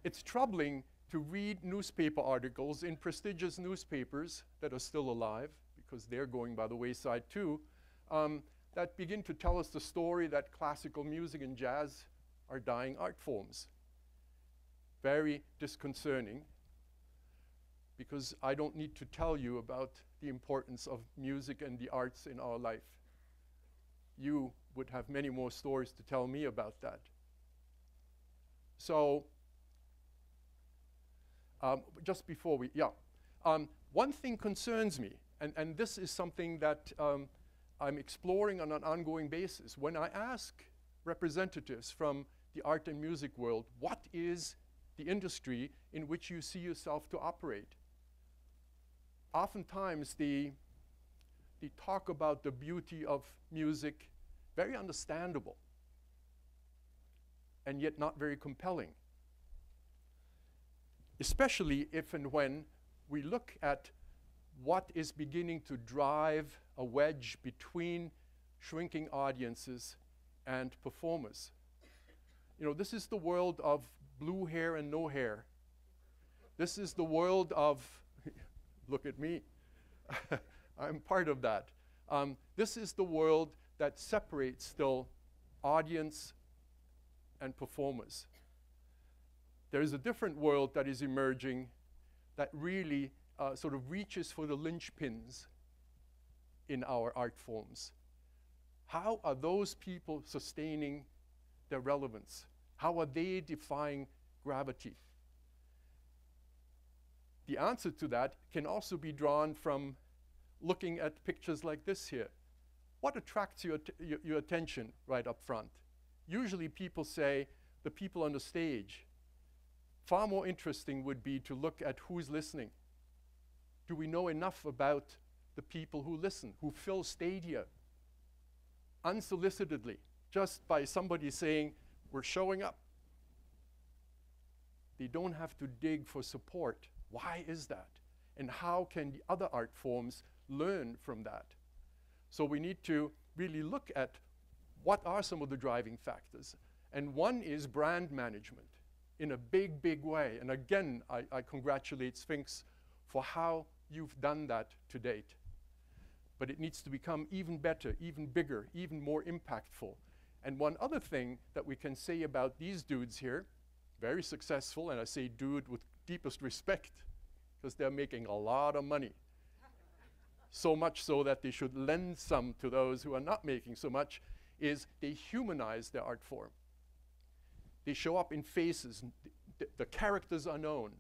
It's troubling to read newspaper articles in prestigious newspapers that are still alive, because they're going by the wayside too, that begin to tell us the story that classical music and jazz are dying art forms. Very disconcerting, because I don't need to tell you about the importance of music and the arts in our life. You would have many more stories to tell me about that. So, just before we, one thing concerns me, and this is something that I'm exploring on an ongoing basis. When I ask representatives from the art and music world, what is the industry in which you see yourself to operate? Oftentimes they talk about the beauty of music, very understandable, and yet not very compelling. Especially if and when we look at what is beginning to drive a wedge between shrinking audiences and performers. You know, this is the world of blue hair and no hair. This is the world of, look at me, I'm part of that. This is the world that separates still audience and performers. There is a different world that is emerging that really sort of reaches for the linchpins in our art forms. How are those people sustaining their relevance? How are they defying gravity? The answer to that can also be drawn from looking at pictures like this here. What attracts your attention right up front? Usually people say the people on the stage. Far more interesting would be to look at who's listening. Do we know enough about the people who listen, who fill stadia unsolicitedly, just by somebody saying, we're showing up? They don't have to dig for support. Why is that? And how can the other art forms learn from that? So we need to really look at what are some of the driving factors. And one is brand management in a big, big way. And again, I congratulate Sphinx for how you've done that to date. But it needs to become even better, even bigger, even more impactful. And one other thing that we can say about these dudes here, very successful, and I say dude with deepest respect, because they're making a lot of money. So much so that they should lend some to those who are not making so much, is they humanize their art form. They show up in faces. The characters are known.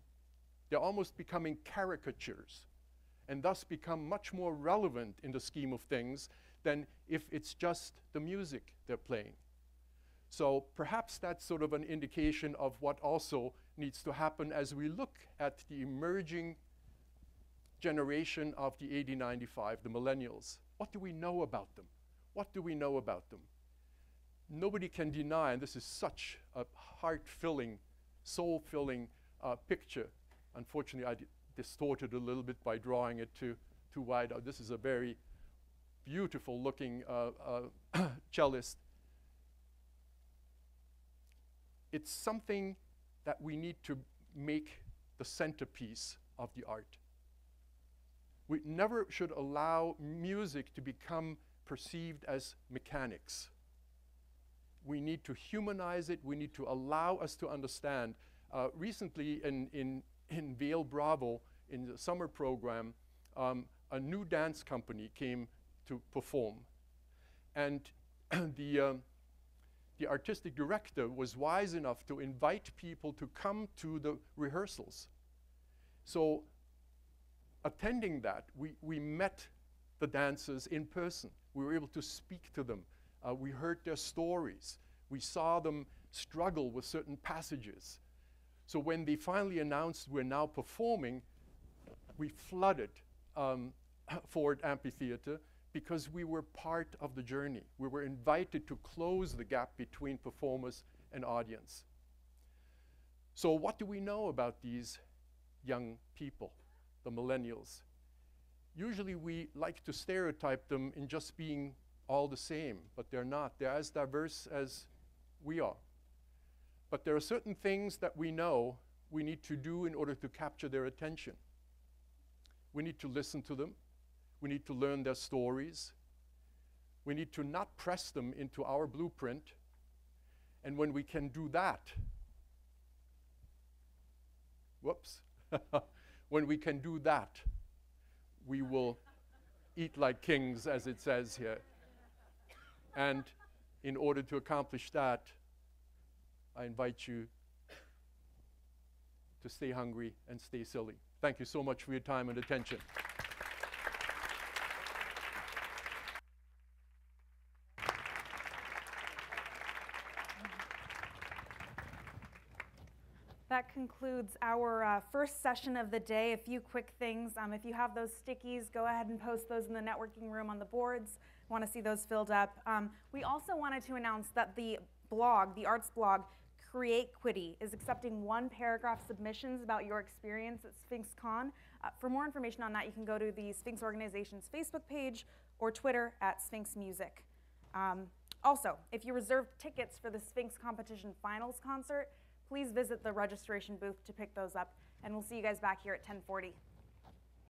They're almost becoming caricatures, and thus become much more relevant in the scheme of things than if it's just the music they're playing. So perhaps that's sort of an indication of what also needs to happen as we look at the emerging generation of the 80-95, the millennials. What do we know about them? What do we know about them? Nobody can deny, and this is such a heart-filling, soul-filling picture. Unfortunately, I distorted a little bit by drawing it too wide. This is a very beautiful-looking cellist. It's something that we need to make the centerpiece of the art. We never should allow music to become perceived as mechanics. We need to humanize it. We need to allow us to understand. Recently in Vail Bravo, in the summer program, a new dance company came to perform. And the artistic director was wise enough to invite people to come to the rehearsals. So attending that, we met the dancers in person. We were able to speak to them. We heard their stories. We saw them struggle with certain passages. So when they finally announced we're now performing, we flooded Ford Amphitheater because we were part of the journey. We were invited to close the gap between performers and audience. So what do we know about these young people, the millennials? Usually we like to stereotype them in just being all the same, but they're not. They're as diverse as we are. But there are certain things that we know we need to do in order to capture their attention. We need to listen to them. We need to learn their stories. We need to not press them into our blueprint. And when we can do that, whoops, when we can do that, we will eat like kings, as it says here. And in order to accomplish that, I invite you to stay hungry and stay silly. Thank you so much for your time and attention. That concludes our first session of the day. A few quick things. If you have those stickies, go ahead and post those in the networking room on the boards. Want to see those filled up. We also wanted to announce that the blog, the arts blog, Create Quiddy is accepting 1-paragraph submissions about your experience at SphinxCon. For more information on that, you can go to the Sphinx organization's Facebook page or Twitter at Sphinx Music. Also, if you reserved tickets for the Sphinx Competition Finals concert, please visit the registration booth to pick those up, and we'll see you guys back here at 10:40.